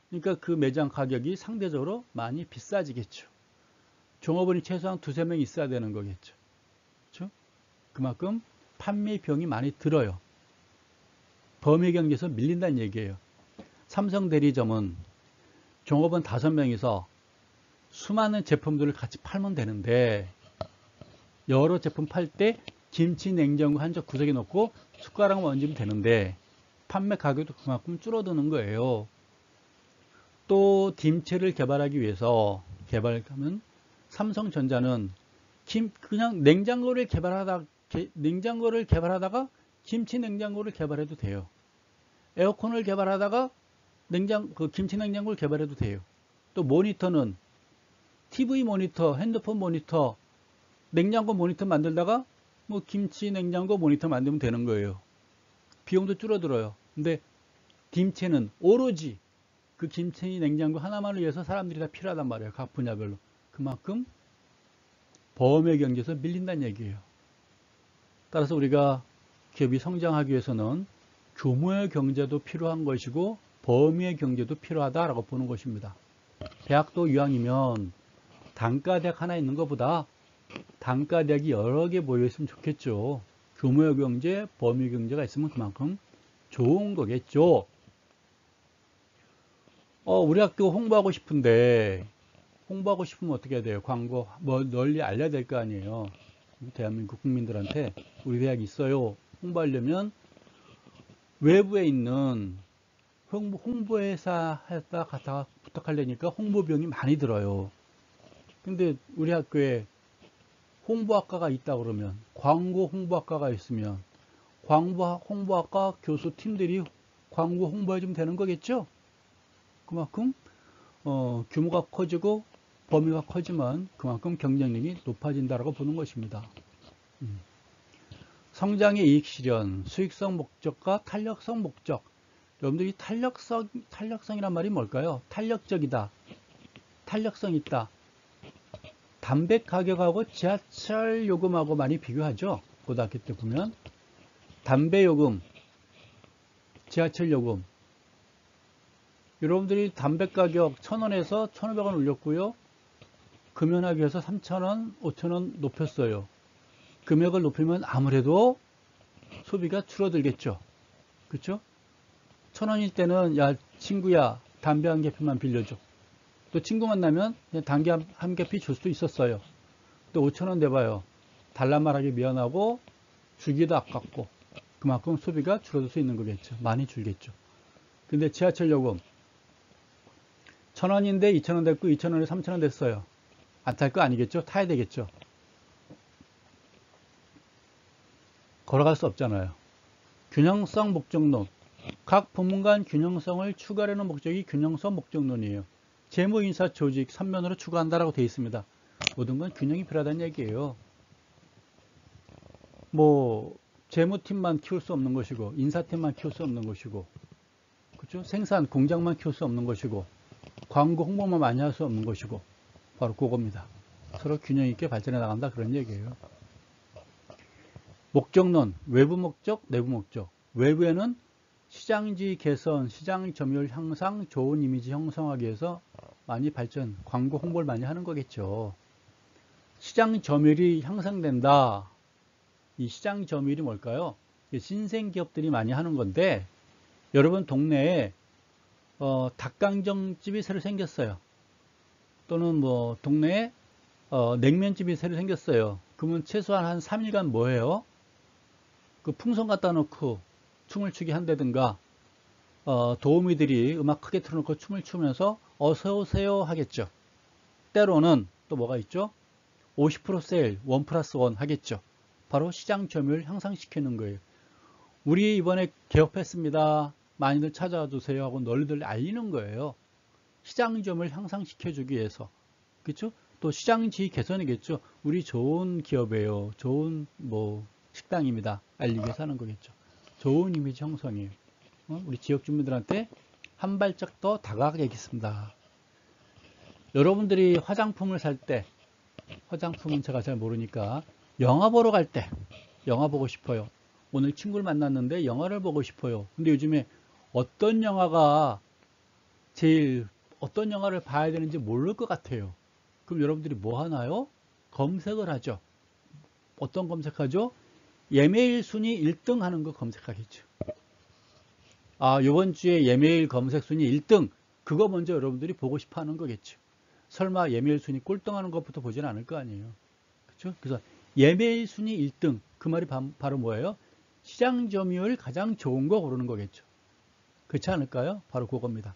그러니까 그 매장 가격이 상대적으로 많이 비싸지겠죠. 종업원이 최소한 두세 명 있어야 되는 거겠죠. 그렇죠? 그만큼 판매 비용이 많이 들어요. 범위경제에서 밀린다는 얘기예요. 삼성 대리점은 종업원 5명이서 수많은 제품들을 같이 팔면 되는데, 여러 제품 팔 때 김치 냉장고 한쪽 구석에 놓고 숟가락만 얹으면 되는데 판매 가격도 그만큼 줄어드는 거예요. 또 딤체를 개발하기 위해서 개발하면 삼성전자는 그냥 냉장고를 개발하다가 김치 냉장고를 개발해도 돼요. 에어컨을 개발하다가 김치 냉장고를 개발해도 돼요. 또 모니터는 TV 모니터, 핸드폰 모니터, 냉장고 모니터 만들다가 뭐 김치 냉장고 모니터 만들면 되는 거예요. 비용도 줄어들어요. 근데 딤체는 오로지 그 김치 냉장고 하나만을 위해서 사람들이 다 필요하단 말이에요. 각 분야별로. 그만큼 범위 경제에서 밀린다는 얘기예요. 따라서 우리가 기업이 성장하기 위해서는 규모의 경제도 필요한 것이고 범위의 경제도 필요하다라고 보는 것입니다. 대학도 이왕이면 단과대학 하나 있는 것보다 단과대학이 여러 개 모여 있으면 좋겠죠. 규모의 경제, 범위 경제가 있으면 그만큼 좋은 거겠죠. 우리 학교 홍보하고 싶은데, 홍보하고 싶으면 어떻게 해야 돼요? 광고 뭐 널리 알려야 될 거 아니에요. 대한민국 국민들한테 우리 대학이 있어요. 홍보하려면 외부에 있는 홍보회사에다 갖다가 부탁하려니까 홍보비용이 많이 들어요. 근데 우리 학교에 홍보학과가 있다 그러면, 광고 홍보학과가 있으면 광고 홍보학과 교수 팀들이 광고 홍보해주면 되는 거겠죠? 그만큼 규모가 커지고 범위가 커지면 그만큼 경쟁력이 높아진다고 보는 것입니다. 성장의 이익 실현, 수익성 목적과 탄력성 목적. 여러분들이 탄력성이란 말이 뭘까요? 탄력적이다, 탄력성 있다. 담배 가격하고 지하철 요금하고 많이 비교하죠. 고등학교 때 보면 담배 요금, 지하철 요금. 여러분들이 담배 가격 1,000원에서 1,500원 올렸고요. 금연하기 위해서 3,000원, 5,000원 높였어요. 금액을 높이면 아무래도 소비가 줄어들겠죠. 그렇죠? 1,000원일 때는 야 친구야 담배 한 개피만 빌려줘. 또 친구 만나면 그냥 담배 한 개피 줄 수도 있었어요. 또 5,000원 내봐요. 달란 말하기 미안하고 주기도 아깝고 그만큼 소비가 줄어들 수 있는 거겠죠. 많이 줄겠죠. 근데 지하철 요금 1,000원인데 2,000원 됐고 2,000원에 3,000원 됐어요. 안 탈 거 아니겠죠? 타야 되겠죠. 걸어갈 수 없잖아요. 균형성 목적론. 각 부문 간 균형성을 추구하려는 목적이 균형성 목적론이에요. 재무, 인사, 조직 3면으로 추구한다라고 되어 있습니다. 모든 건 균형이 필요하다는 얘기예요. 뭐 재무팀만 키울 수 없는 것이고 인사팀만 키울 수 없는 것이고 그렇죠? 생산, 공장만 키울 수 없는 것이고 광고 홍보만 많이 할 수 없는 것이고 바로 그겁니다. 서로 균형 있게 발전해 나간다 그런 얘기예요. 목적론, 외부 목적, 내부 목적. 외부에는 시장지 개선, 시장 점유율 향상, 좋은 이미지 형성하기 위해서 많이 발전, 광고 홍보를 많이 하는 거겠죠. 시장 점유율이 향상된다. 이 시장 점유율이 뭘까요? 신생 기업들이 많이 하는 건데, 여러분 동네에 닭강정집이 새로 생겼어요. 또는 뭐 동네에 냉면집이 새로 생겼어요. 그러면 최소한 한 3일간 뭐해요? 그 풍선 갖다 놓고 춤을 추게 한다든가, 도우미들이 음악 크게 틀어놓고 춤을 추면서 어서 오세요 하겠죠. 때로는 또 뭐가 있죠? 50% 세일, 1 플러스 1 하겠죠. 바로 시장 점유율 향상시키는 거예요. 우리 이번에 개업했습니다. 많이들 찾아와 주세요 하고 널리들 알리는 거예요. 시장 점유율 향상시켜주기 위해서. 그렇죠? 또 시장 지위 개선이겠죠. 우리 좋은 기업이에요. 좋은 뭐 식당입니다. 알리기 위해서 하는 거겠죠. 좋은 이미지 형성이에요. 우리 지역 주민들한테 한 발짝 더 다가가겠습니다. 여러분들이 화장품을 살 때, 화장품은 제가 잘 모르니까 영화 보러 갈 때 영화 보고 싶어요. 오늘 친구를 만났는데 영화를 보고 싶어요. 근데 요즘에 어떤 영화가 어떤 영화를 봐야 되는지 모를 것 같아요. 그럼 여러분들이 뭐 하나요? 검색을 하죠. 어떤 검색하죠? 예매일 순위 1등 하는 거 검색하겠죠. 아, 이번 주에 예매일 검색 순위 1등, 그거 먼저 여러분들이 보고 싶어 하는 거겠죠. 설마 예매일 순위 꼴등하는 것부터 보진 않을 거 아니에요. 그렇죠? 그래서 예매일 순위 1등, 그 말이 바로 뭐예요? 시장 점유율 가장 좋은 거 고르는 거겠죠. 그렇지 않을까요? 바로 그겁니다.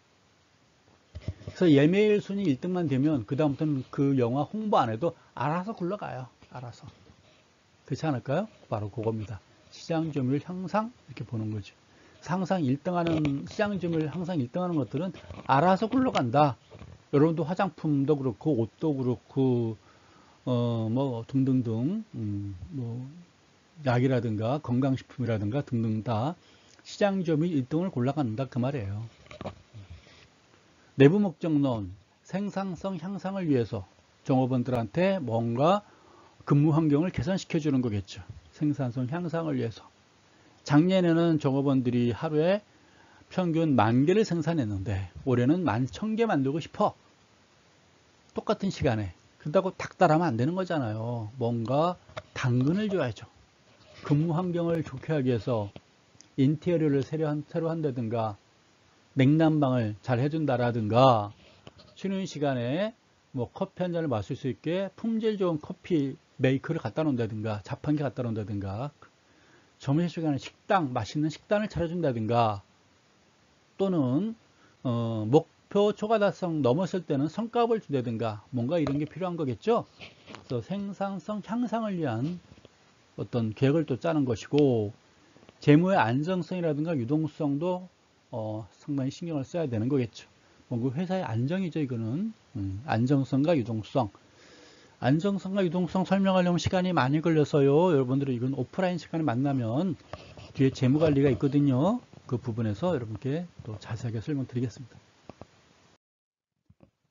그래서 예매일 순위 1등만 되면 그 다음부터는 그 영화 홍보 안 해도 알아서 굴러가요. 알아서. 그렇지 않을까요? 바로 그겁니다. 시장 점유율 향상 이렇게 보는 거죠. 항상 1등하는 시장 점유율 항상 1등하는 것들은 알아서 굴러간다. 여러분도 화장품도 그렇고 옷도 그렇고 뭐 등등등 뭐 약이라든가 건강식품이라든가 등등 다 시장 점유율 1등을 골라간다 그 말이에요. 내부 목적론, 생산성 향상을 위해서 종업원들한테 뭔가 근무 환경을 개선시켜 주는 거겠죠. 생산성 향상을 위해서. 작년에는 종업원들이 하루에 평균 10,000개를 생산했는데 올해는 11,000개 만들고 싶어. 똑같은 시간에. 그렇다고 닥달하면 안 되는 거잖아요. 뭔가 당근을 줘야죠. 근무 환경을 좋게 하기 위해서 인테리어를 새로 한다든가 냉난방을 잘 해준다라든가 쉬는 시간에 뭐 커피 한 잔을 마실 수 있게 품질 좋은 커피 메이커를 갖다 놓는다든가 자판기 갖다 놓는다든가 점심시간에 맛있는 식단을 차려준다든가 또는 목표 초과 달성 넘었을 때는 성과급을 준다든가 뭔가 이런 게 필요한 거겠죠. 그래서 생산성 향상을 위한 어떤 계획을 또 짜는 것이고 재무의 안정성이라든가 유동성도 상당히 신경을 써야 되는 거겠죠. 그 회사의 안정이죠. 이거는 안정성과 유동성. 안정성과 유동성 설명하려면 시간이 많이 걸려서요. 여러분들이 이건 오프라인 시간에 만나면 뒤에 재무관리가 있거든요. 그 부분에서 여러분께 또 자세하게 설명드리겠습니다.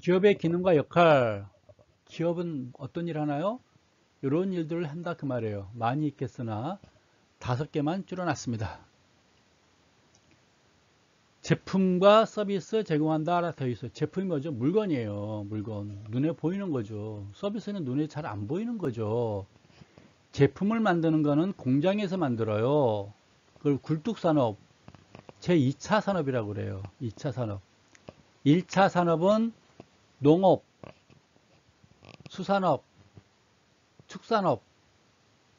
기업의 기능과 역할. 기업은 어떤 일 하나요? 이런 일들을 한다 그 말이에요. 많이 있겠으나 5개만 줄여놨습니다. 제품과 서비스 제공한다 되어 있어요. 제품이 뭐죠? 물건이에요. 물건. 눈에 보이는 거죠. 서비스는 눈에 잘 안 보이는 거죠. 제품을 만드는 거는 공장에서 만들어요. 그걸 굴뚝산업, 제2차 산업이라고 그래요. 2차 산업. 1차 산업은 농업, 수산업, 축산업.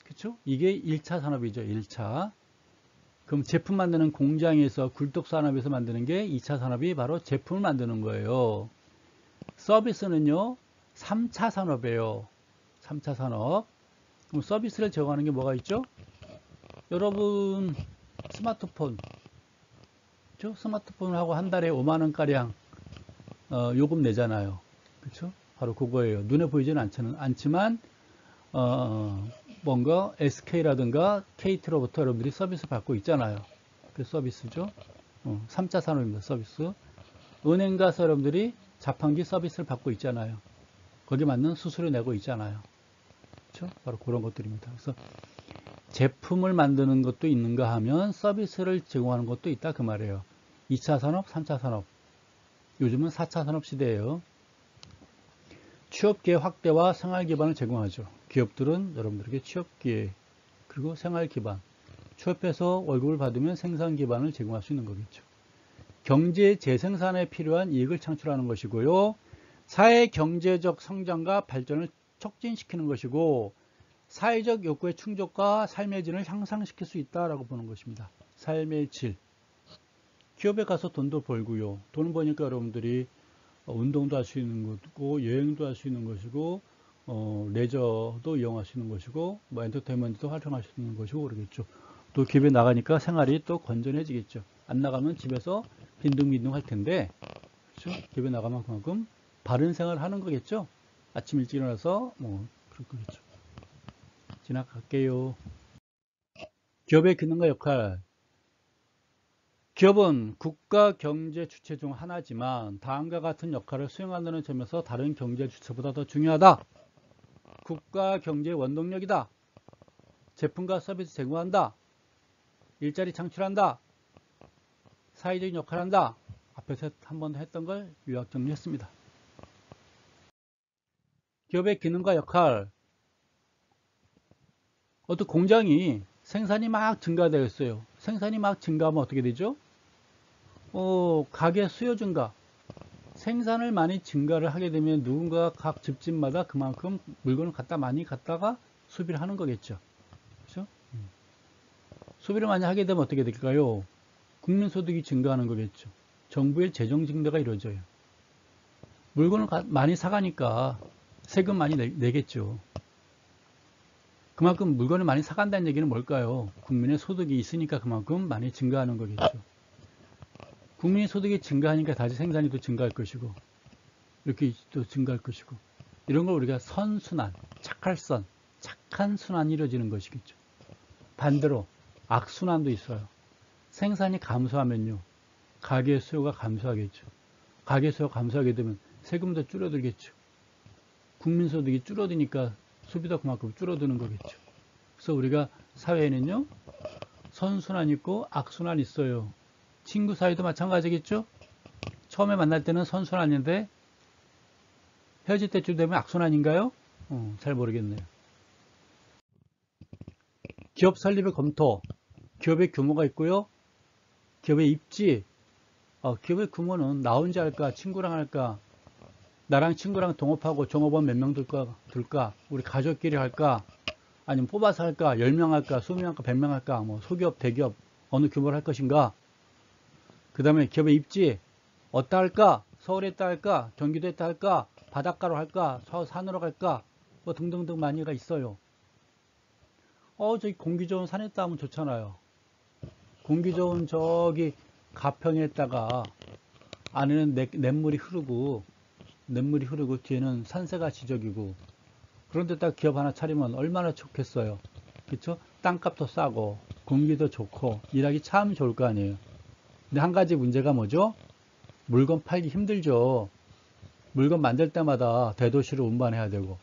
그쵸? 이게 1차 산업이죠. 1차. 그럼 제품 만드는 공장에서 굴뚝산업에서 만드는 게 2차 산업이 바로 제품을 만드는 거예요. 서비스는요, 3차 산업이에요. 3차 산업. 그럼 서비스를 제공하는 게 뭐가 있죠? 여러분, 스마트폰. 그렇죠? 스마트폰하고 한 달에 5만원가량 요금 내잖아요. 그렇죠? 바로 그거예요. 눈에 보이지는 않지만 뭔가 SK라든가 KT로부터 여러분들이 서비스 받고 있잖아요. 그 서비스죠. 3차 산업입니다. 서비스. 은행 가서 여러분들이 자판기 서비스를 받고 있잖아요. 거기에 맞는 수수료 내고 있잖아요. 그렇죠? 바로 그런 것들입니다. 그래서 제품을 만드는 것도 있는가 하면 서비스를 제공하는 것도 있다 그 말이에요. 2차 산업, 3차 산업. 요즘은 4차 산업 시대예요. 취업기회 확대와 생활 기반을 제공하죠. 기업들은 여러분들에게 취업기회, 그리고 생활 기반. 취업해서 월급을 받으면 생산 기반을 제공할 수 있는 거겠죠. 경제 재생산에 필요한 이익을 창출하는 것이고요. 사회 경제적 성장과 발전을 촉진시키는 것이고, 사회적 욕구의 충족과 삶의 질을 향상시킬 수 있다라고 보는 것입니다. 삶의 질. 기업에 가서 돈도 벌고요. 돈 버니까 여러분들이 운동도 할 수 있는 것이고, 여행도 할 수 있는 것이고, 레저도 이용할 수 있는 것이고, 뭐 엔터테인먼트도 활용할 수 있는 것이고 그러겠죠. 또 기업에 나가니까 생활이 또 건전해지겠죠. 안 나가면 집에서 빈둥빈둥 할 텐데, 그렇죠? 기업에 나가면 그만큼 바른 생활을 하는 거겠죠. 아침 일찍 일어나서 뭐 그럴 거겠죠. 지나갈게요. 기업의 기능과 역할. 기업은 국가 경제 주체 중 하나지만 다음과 같은 역할을 수행한다는 점에서 다른 경제 주체보다 더 중요하다. 국가 경제의 원동력이다. 제품과 서비스 제공한다. 일자리 창출한다. 사회적인 역할을 한다. 앞에서 한번 했던 걸 요약 정리했습니다. 기업의 기능과 역할. 어떤 공장이 생산이 막 증가되었어요. 생산이 막 증가하면 어떻게 되죠? 가게 수요 증가. 생산을 많이 증가를 하게 되면 누군가 각 집집마다 그만큼 물건을 많이 갖다가 소비를 하는 거겠죠. 그렇죠? 소비를 많이 하게 되면 어떻게 될까요? 국민소득이 증가하는 거겠죠. 정부의 재정 증대가 이루어져요. 물건을 많이 사가니까 세금 많이 내겠죠. 그만큼 물건을 많이 사간다는 얘기는 뭘까요? 국민의 소득이 있으니까 그만큼 많이 증가하는 거겠죠. 국민의 소득이 증가하니까 다시 생산이 또 증가할 것이고, 이렇게 또 증가할 것이고, 이런 걸 우리가 선순환, 착할선, 착한 순환이 이루어지는 것이겠죠. 반대로 악순환도 있어요. 생산이 감소하면요, 가계 수요가 감소하겠죠. 가계 수요가 감소하게 되면 세금도 줄어들겠죠. 국민 소득이 줄어드니까 소비도 그만큼 줄어드는 거겠죠. 그래서 우리가 사회에는요, 선순환 있고 악순환 있어요. 친구 사이도 마찬가지겠죠. 처음에 만날 때는 선순환인데 헤어질 때쯤 되면 악순환인가요? 잘 모르겠네요. 기업 설립의 검토. 기업의 규모가 있고요. 기업의 입지. 기업의 규모는 나 혼자 할까, 친구랑 할까, 나랑 친구랑 동업하고 종업원 몇 명 둘까, 우리 가족끼리 할까, 아니면 뽑아서 할까, 10명 할까, 20명 할까, 100명 할까, 뭐 소기업, 대기업, 어느 규모를 할 것인가. 그 다음에 기업의 입지. 어디다 할까? 서울에 있다 할까? 경기도에 있다 할까? 바닷가로 할까? 산으로 갈까? 뭐 등등등 많이가 있어요. 저기 공기 좋은 산에 있다 하면 좋잖아요. 공기 좋은 저기 가평에다가 안에는 냇물이 흐르고 뒤에는 산세가 지적이고 그런 데다 기업 하나 차리면 얼마나 좋겠어요. 그렇죠? 땅값도 싸고 공기도 좋고 일하기 참 좋을 거 아니에요. 근데 한 가지 문제가 뭐죠? 물건 팔기 힘들죠. 물건 만들 때마다 대도시로 운반해야 되고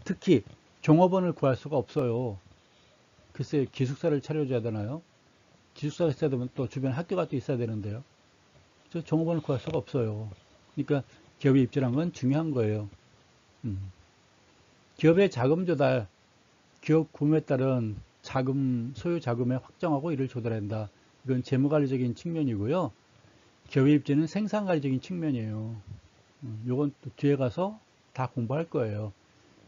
특히 종업원을 구할 수가 없어요. 글쎄 기숙사를 차려줘야 되나요? 기숙사가 있어야 되면 또 주변 학교가 또 있어야 되는데요. 종업원을 구할 수가 없어요. 그러니까 기업의 입지라는 건 중요한 거예요. 기업의 자금 조달, 기업 구매에 따른 소유 자금의 확정하고 이를 조달한다. 이건 재무관리적인 측면이고요. 기업의 입지는 생산관리적인 측면이에요. 요건 또 뒤에 가서 다 공부할 거예요.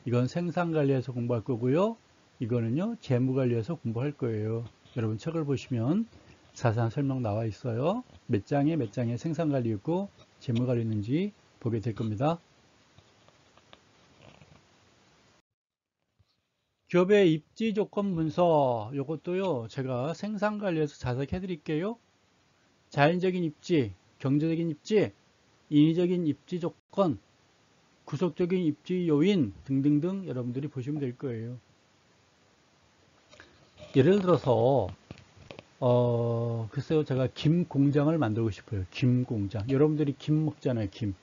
이건 생산관리에서 공부할 거고요. 이거는요, 재무관리에서 공부할 거예요. 여러분 책을 보시면 자세한 설명 나와 있어요. 몇 장에 생산관리 있고 재무관리 있는지 보게 될 겁니다. 기업의 입지 조건 문서, 이것도요, 제가 생산관리에서 자세히 해드릴게요. 자연적인 입지, 경제적인 입지, 인위적인 입지 조건, 구속적인 입지 요인 등등등 여러분들이 보시면 될 거예요. 예를 들어서 글쎄요, 제가 김 공장을 만들고 싶어요. 김 공장. 여러분들이 김 먹잖아요. 김.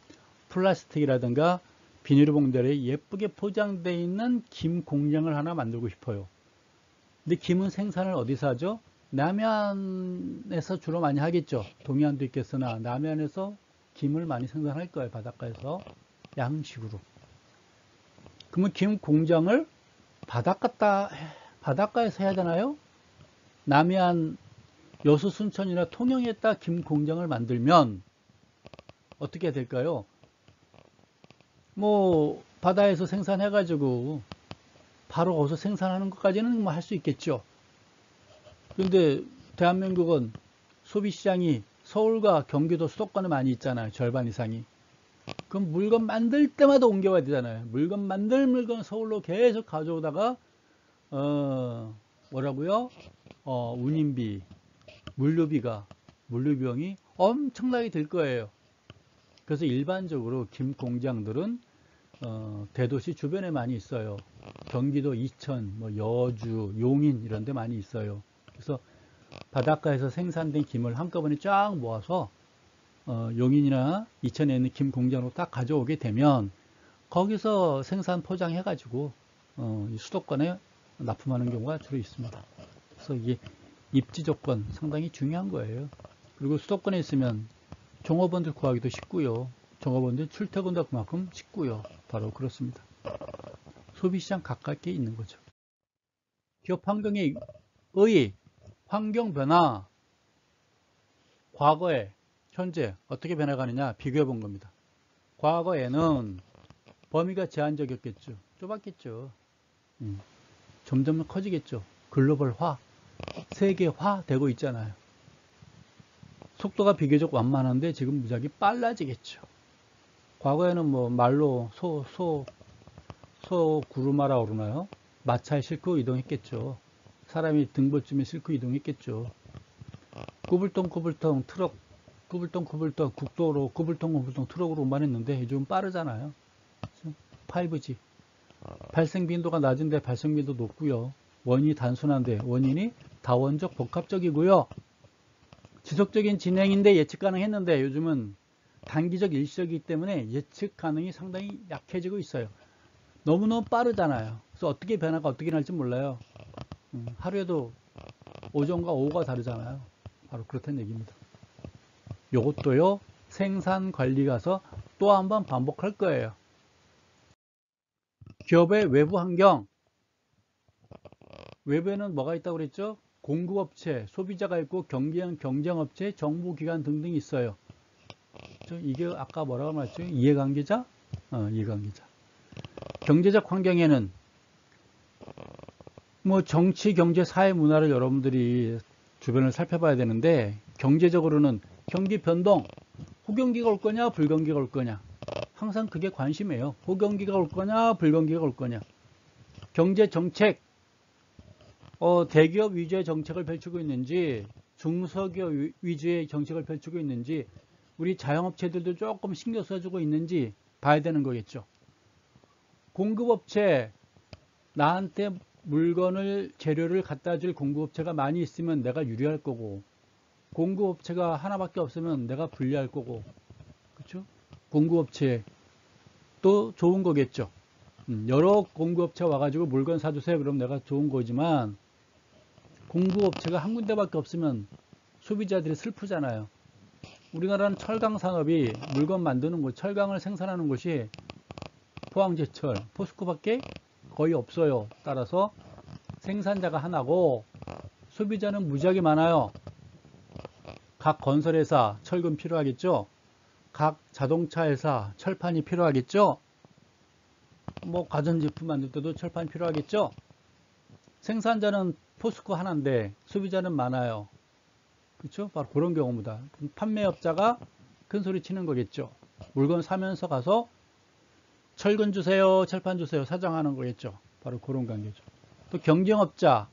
플라스틱이라든가 비닐봉다리에 예쁘게 포장되어 있는 김 공장을 하나 만들고 싶어요. 근데 김은 생산을 어디서 하죠? 남해안에서 주로 많이 하겠죠. 동해안도 있겠으나 남해안에서 김을 많이 생산할 거예요. 바닷가에서 양식으로. 그러면 김 공장을 바닷가다 바닷가에서 해야 되나요? 남해안 여수 순천이나 통영에다 김 공장을 만들면 어떻게 해야 될까요? 뭐 바다에서 생산해가지고 바로 거기서 생산하는 것까지는 뭐 할 수 있겠죠. 그런데 대한민국은 소비시장이 서울과 경기도 수도권에 많이 있잖아요. 절반 이상이. 그럼 물건 만들 때마다 옮겨와야 되잖아요. 물건 만들 물건 서울로 계속 가져오다가 뭐라고요? 운임비, 물류비용이 엄청나게 들 거예요. 그래서 일반적으로 김 공장들은 대도시 주변에 많이 있어요. 경기도 이천, 뭐 여주, 용인 이런 데 많이 있어요. 그래서 바닷가에서 생산된 김을 한꺼번에 쫙 모아서 용인이나 이천에 있는 김 공장으로 딱 가져오게 되면 거기서 생산 포장해 가지고 수도권에 납품하는 경우가 주로 있습니다. 그래서 이게 입지 조건 상당히 중요한 거예요. 그리고 수도권에 있으면 종업원들 구하기도 쉽고요. 종업원들 출퇴근도 그만큼 쉽고요. 바로 그렇습니다. 소비시장 가깝게 있는 거죠. 기업 환경의 환경 변화, 과거에 현재 어떻게 변해가느냐 비교해 본 겁니다. 과거에는 범위가 제한적이었겠죠. 좁았겠죠. 점점 커지겠죠. 글로벌화, 세계화 되고 있잖아요. 속도가 비교적 완만한데 지금 무지하게 빨라지겠죠. 과거에는 뭐 말로 구루마라 그러나요? 마차에 싣고 이동했겠죠. 사람이 등받침에 싣고 이동했겠죠. 꾸불똥 트럭, 꾸불똥 국도로 꾸불똥 트럭으로 운반했는데 요즘 빠르잖아요. 5G. 발생 빈도가 낮은데 발생 빈도 높고요. 원인이 단순한데 원인이 다원적 복합적이고요. 지속적인 진행인데 예측 가능했는데 요즘은 단기적 일시적이기 때문에 예측 가능이 상당히 약해지고 있어요. 너무너무 빠르잖아요. 그래서 어떻게 변화가 어떻게 날지 몰라요. 하루에도 오전과 오후가 다르잖아요. 바로 그렇다는 얘기입니다. 요것도요, 생산 관리 가서 또 한 번 반복할 거예요. 기업의 외부 환경. 외부에는 뭐가 있다고 그랬죠? 공급업체, 소비자가 있고 경쟁업체, 정부기관 등등이 있어요. 이게 아까 뭐라고 말했죠? 이해관계자? 이해관계자. 경제적 환경에는 뭐 정치, 경제, 사회, 문화를 여러분들이 주변을 살펴봐야 되는데 경제적으로는 경기 변동, 호경기가 올 거냐, 불경기가 올 거냐. 항상 그게 관심이에요. 호경기가 올 거냐, 불경기가 올 거냐. 경제 정책, 대기업 위주의 정책을 펼치고 있는지, 중소기업 위주의 정책을 펼치고 있는지, 우리 자영업체들도 조금 신경 써주고 있는지 봐야 되는 거겠죠. 공급업체, 나한테 물건을, 재료를 갖다 줄 공급업체가 많이 있으면 내가 유리할 거고, 공급업체가 하나밖에 없으면 내가 불리할 거고, 그렇죠? 공급업체 또 좋은 거겠죠. 여러 공급업체 와가지고 물건 사주세요. 그럼 내가 좋은 거지만 공급업체가 한 군데밖에 없으면 소비자들이 슬프잖아요. 우리나라는 철강 산업이 물건 만드는 곳, 철강을 생산하는 곳이 포항제철, 포스코밖에 거의 없어요. 따라서 생산자가 하나고 소비자는 무지하게 많아요. 각 건설회사 철근 필요하겠죠. 각 자동차 회사 철판이 필요하겠죠. 뭐 가전제품 만들 때도 철판이 필요하겠죠. 생산자는 포스코 하나인데 소비자는 많아요. 그렇죠? 바로 그런 경우입니다. 판매업자가 큰 소리 치는 거겠죠. 물건 사면서 가서 철근 주세요, 철판 주세요 사정하는 거겠죠. 바로 그런 관계죠. 또 경쟁업자가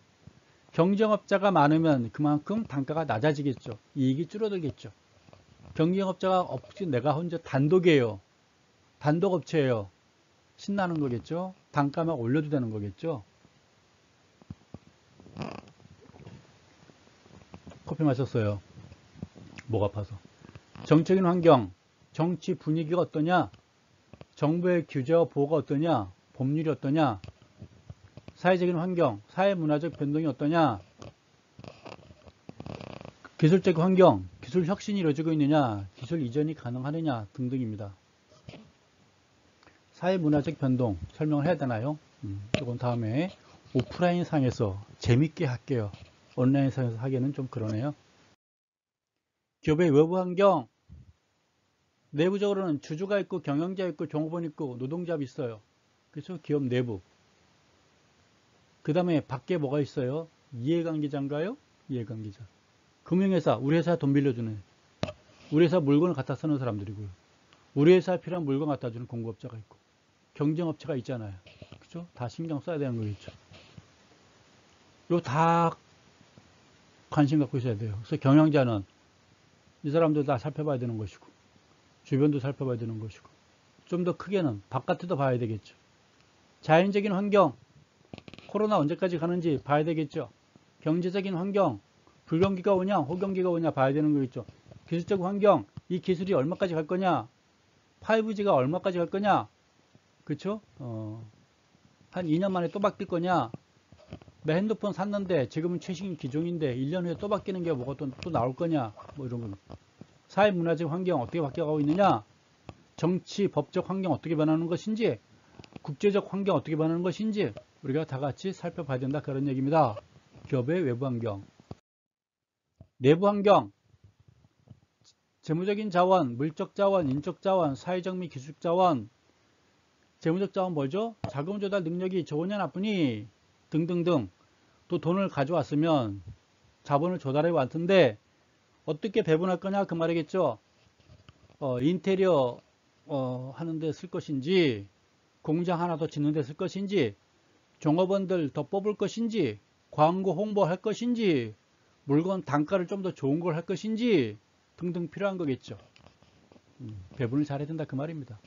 많으면 그만큼 단가가 낮아지겠죠. 이익이 줄어들겠죠. 경쟁업자가 없이 내가 혼자 단독이에요. 단독업체예요. 신나는 거겠죠. 단가 막 올려도 되는 거겠죠. 커피 마셨어요. 목 아파서. 정책인 환경, 정치 분위기가 어떠냐, 정부의 규제와 보호가 어떠냐, 법률이 어떠냐, 사회적인 환경, 사회문화적 변동이 어떠냐, 기술적 환경, 기술 혁신이 이루어지고 있느냐, 기술 이전이 가능하느냐 등등입니다. 사회문화적 변동 설명을 해야 되나요? 이건 다음에 오프라인 상에서 재밌게 할게요. 온라인 상에서 하기에는 좀 그러네요. 기업의 외부 환경, 내부적으로는 주주가 있고 경영자 있고 종업원 있고 노동자가 있어요. 그래서 기업 내부. 그 다음에 밖에 뭐가 있어요? 이해관계자인가요? 이해관계자. 금융회사, 우리 회사 돈 빌려주는, 우리 회사 물건을 갖다 쓰는 사람들이고요. 우리 회사에 필요한 물건 갖다 주는 공급업자가 있고, 경쟁업체가 있잖아요. 그죠? 다 신경 써야 되는 거겠죠. 이거 다 관심 갖고 있어야 돼요. 그래서 경영자는 이 사람들 다 살펴봐야 되는 것이고, 주변도 살펴봐야 되는 것이고, 좀 더 크게는 바깥에도 봐야 되겠죠. 자연적인 환경, 코로나 언제까지 가는지 봐야 되겠죠. 경제적인 환경, 불경기가 오냐, 호경기가 오냐 봐야 되는 거겠죠. 기술적 환경, 이 기술이 얼마까지 갈 거냐, 5G가 얼마까지 갈 거냐, 그쵸? 한 2년 만에 또 바뀔 거냐, 내 핸드폰 샀는데 지금은 최신 기종인데 1년 후에 또 바뀌는 게 뭐가 또 나올 거냐, 뭐 이런 거. 사회 문화적 환경 어떻게 바뀌어가고 있느냐, 정치, 법적 환경 어떻게 변하는 것인지, 국제적 환경 어떻게 변하는 것인지 우리가 다 같이 살펴봐야 된다, 그런 얘기입니다. 기업의 외부 환경. 내부 환경, 재무적인 자원, 물적 자원, 인적 자원, 사회적 및 기술적 자원. 재무적 자원 뭐죠? 자금 조달 능력이 좋으냐 나쁘니 등등등. 또 돈을 가져왔으면 자본을 조달해 왔는데 어떻게 배분할 거냐 그 말이겠죠. 인테리어 하는데 쓸 것인지, 공장 하나 더 짓는 데 쓸 것인지, 종업원들 더 뽑을 것인지, 광고 홍보할 것인지, 물건 단가를 좀 더 좋은 걸 할 것인지 등등 필요한 거겠죠. 배분을 잘해야 된다 그 말입니다.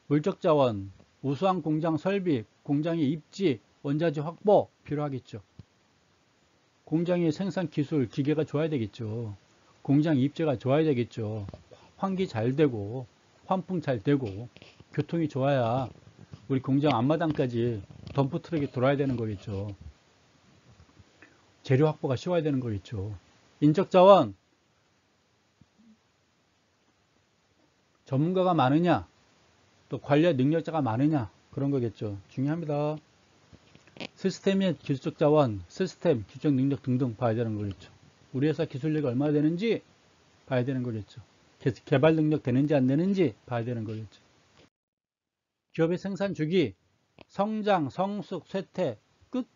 물적 자원, 우수한 공장 설비, 공장의 입지, 원자재 확보 필요하겠죠. 공장의 생산 기술, 기계가 좋아야 되겠죠. 공장 입지가 좋아야 되겠죠. 환기 잘 되고, 환풍 잘 되고, 교통이 좋아야 우리 공장 앞마당까지 덤프 트럭이 돌아야 되는 거겠죠. 재료 확보가 쉬워야 되는 거겠죠. 인적 자원, 전문가가 많으냐, 또 관련 능력자가 많으냐, 그런 거겠죠. 중요합니다. 시스템의 기술적 자원, 시스템, 기술적 능력 등등 봐야 되는 거겠죠. 우리 회사 기술력이 얼마나 되는지 봐야 되는 거겠죠. 개발 능력 되는지 안 되는지 봐야 되는 거겠죠. 기업의 생산 주기, 성장, 성숙, 쇠퇴, 끝.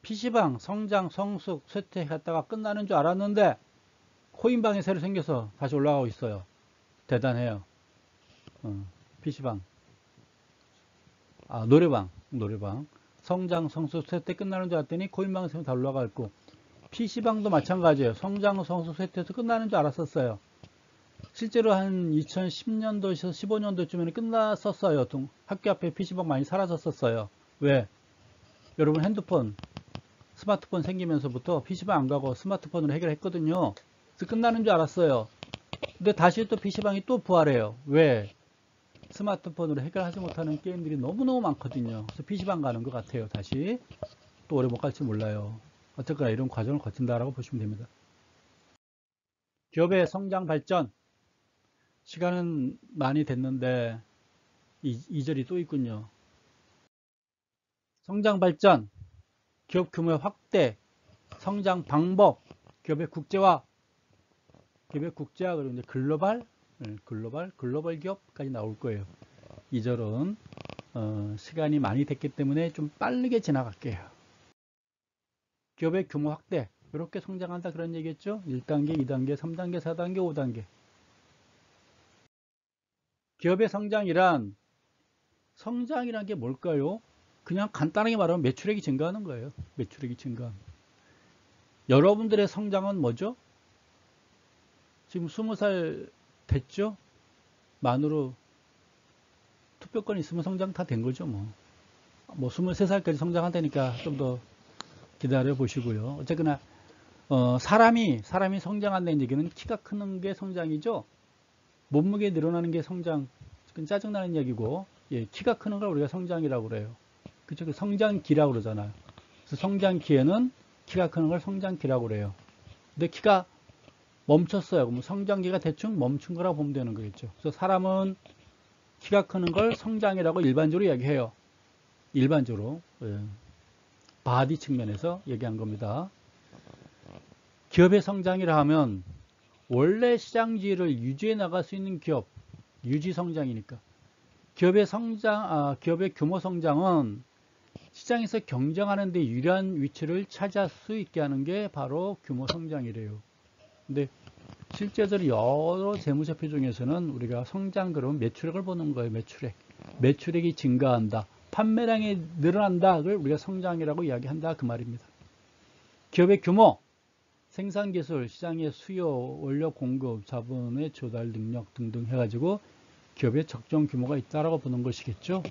PC방, 성장, 성숙, 쇠퇴 갔다가 끝나는 줄 알았는데 코인방이 새로 생겨서 다시 올라가고 있어요. 대단해요. PC방. 노래방. 성장, 성숙, 쇠퇴 끝나는 줄 알았더니 코인방에서 다 올라가 있고, PC방도 마찬가지예요. 성장, 성숙, 쇠퇴에서 끝나는 줄 알았었어요. 실제로 한 2010년도에서 15년도쯤에는 끝났었어요. 학교 앞에 PC방 많이 사라졌었어요. 왜? 여러분 핸드폰, 스마트폰 생기면서부터 PC방 안 가고 스마트폰으로 해결했거든요. 그래서 끝나는 줄 알았어요. 근데 다시 또 PC방이 또 부활해요. 왜? 스마트폰으로 해결하지 못하는 게임들이 너무너무 많거든요. 그래서 PC방 가는 것 같아요. 다시. 또 오래 못 갈지 몰라요. 어쨌거나 이런 과정을 거친다라고 보시면 됩니다. 기업의 성장 발전. 시간은 많이 됐는데 2절이 또 있군요. 성장 발전, 기업 규모의 확대, 성장 방법, 기업의 국제화, 그리고 이제 글로벌 기업까지 나올 거예요. 2절은 시간이 많이 됐기 때문에 좀 빠르게 지나갈게요. 기업의 규모 확대, 이렇게 성장한다 그런 얘기겠죠. 1단계, 2단계, 3단계, 4단계, 5단계. 기업의 성장이란 게 뭘까요? 그냥 간단하게 말하면 매출액이 증가하는 거예요. 매출액이 증가. 여러분들의 성장은 뭐죠? 지금 20살 됐죠? 만으로 투표권 있으면 성장 다 된 거죠. 뭐 23살까지 성장한다니까 좀 더 기다려 보시고요. 어쨌거나 사람이 성장한다는 얘기는 키가 크는 게 성장이죠. 몸무게 늘어나는 게 성장, 그건 짜증나는 얘기고, 예, 키가 크는 걸 우리가 성장이라고 그래요. 그쵸? 그 성장기라고 그러잖아요. 그래서 성장기에는 키가 크는 걸 성장기라고 그래요. 근데 키가 멈췄어요. 그럼 성장기가 대충 멈춘 거라고 보면 되는 거겠죠. 그래서 사람은 키가 크는 걸 성장이라고 일반적으로 이야기해요. 일반적으로 바디 측면에서 얘기한 겁니다. 기업의 성장이라 하면 원래 시장 지위를 유지해 나갈 수 있는 기업, 유지 성장이니까. 기업의 규모 성장은 시장에서 경쟁하는 데 유리한 위치를 차지할 수 있게 하는 게 바로 규모 성장이래요. 근데 실제적으로 여러 재무제표 중에서는 우리가 성장 그러면 매출액을 보는 거예요. 매출액이 증가한다, 판매량이 늘어난다를 우리가 성장이라고 이야기한다, 그 말입니다. 기업의 규모, 생산기술, 시장의 수요, 원료 공급, 자본의 조달 능력 등등 해가지고 기업의 적정 규모가 있다라고 보는 것이겠죠.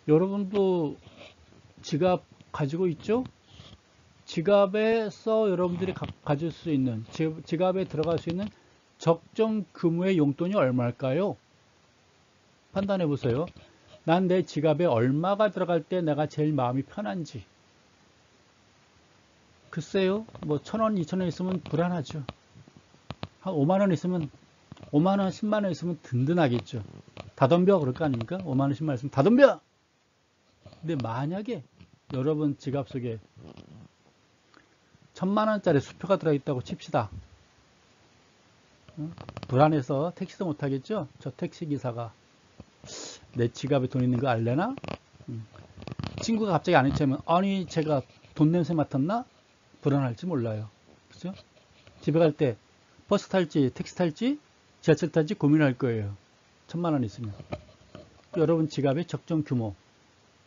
여러분도 지갑 가지고 있죠? 지갑에서 여러분들이 가질 수 있는, 지갑에 들어갈 수 있는 적정 규모의 용돈이 얼마일까요? 판단해 보세요. 난 내 지갑에 얼마가 들어갈 때 내가 제일 마음이 편한지. 글쎄요, 뭐 1,000원, 2,000원 있으면 불안하죠. 한 5만원 있으면, 5만원, 10만원 있으면 든든하겠죠. 다 덤벼, 그럴 거 아닙니까? 5만원, 10만원 있으면 다 덤벼! 근데 만약에 여러분 지갑 속에 1,000만원짜리 수표가 들어있다고 칩시다. 불안해서 택시도 못하겠죠? 저 택시기사가 내 지갑에 돈 있는 거 알래나? 친구가 갑자기 안 해치면, 아니 제가 돈 냄새 맡았나? 불안할지 몰라요. 그죠? 집에 갈 때 버스 탈지 택시 탈지 지하철 탈지 고민할 거예요. 1,000만원 있으면. 여러분 지갑의 적정 규모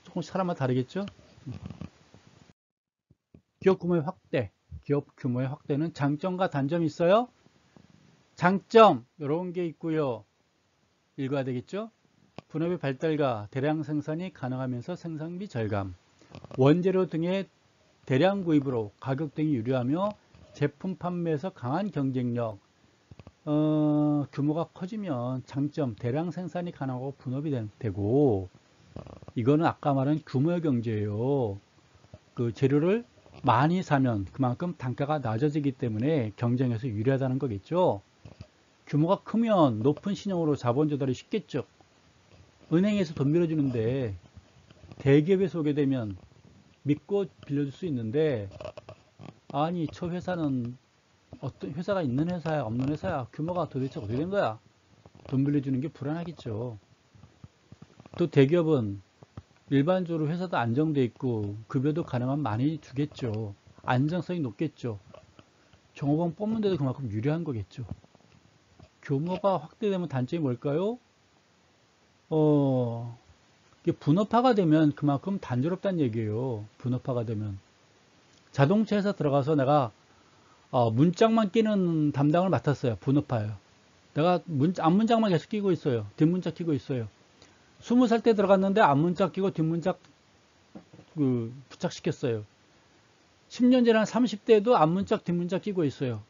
조금씩 사람마다 다르겠죠? 기업 규모의 확대, 기업 규모의 확대는 장점과 단점이 있어요. 장점 이런 게 있고요. 읽어야 되겠죠? 분업의 발달과 대량 생산이 가능하면서 생산비 절감, 원재료 등의 대량 구입으로 가격 등이 유리하며 제품 판매에서 강한 경쟁력, 규모가 커지면 장점, 대량 생산이 가능하고 분업이 되고, 이거는 아까 말한 규모의 경제예요. 그 재료를 많이 사면 그만큼 단가가 낮아지기 때문에 경쟁에서 유리하다는 거겠죠. 규모가 크면 높은 신용으로 자본 조달이 쉽겠죠. 은행에서 돈 빌려주는데 대기업에 소개되면 믿고 빌려줄 수 있는데, 아니 저 회사는 어떤 회사가 있는 회사야 없는 회사야, 규모가 도대체 어떻게 된 거야, 돈 빌려주는 게 불안하겠죠. 또 대기업은 일반적으로 회사도 안정돼 있고 급여도 가능하면 많이 주겠죠. 안정성이 높겠죠. 종업원 뽑는 데도 그만큼 유리한 거겠죠. 규모가 확대되면 단점이 뭘까요? 이게 분업화가 되면 그만큼 단조롭다는 얘기예요. 분업화가 되면 자동차 회사 들어가서 내가 문짝만 끼는 담당을 맡았어요. 분업화예요. 내가 앞문짝만 계속 끼고 있어요. 뒷문짝 끼고 있어요. 20살 때 들어갔는데 앞문짝 끼고 뒷문짝 부착시켰어요. 10년 전에 한 30대도 앞문짝 뒷문짝 끼고 있어요.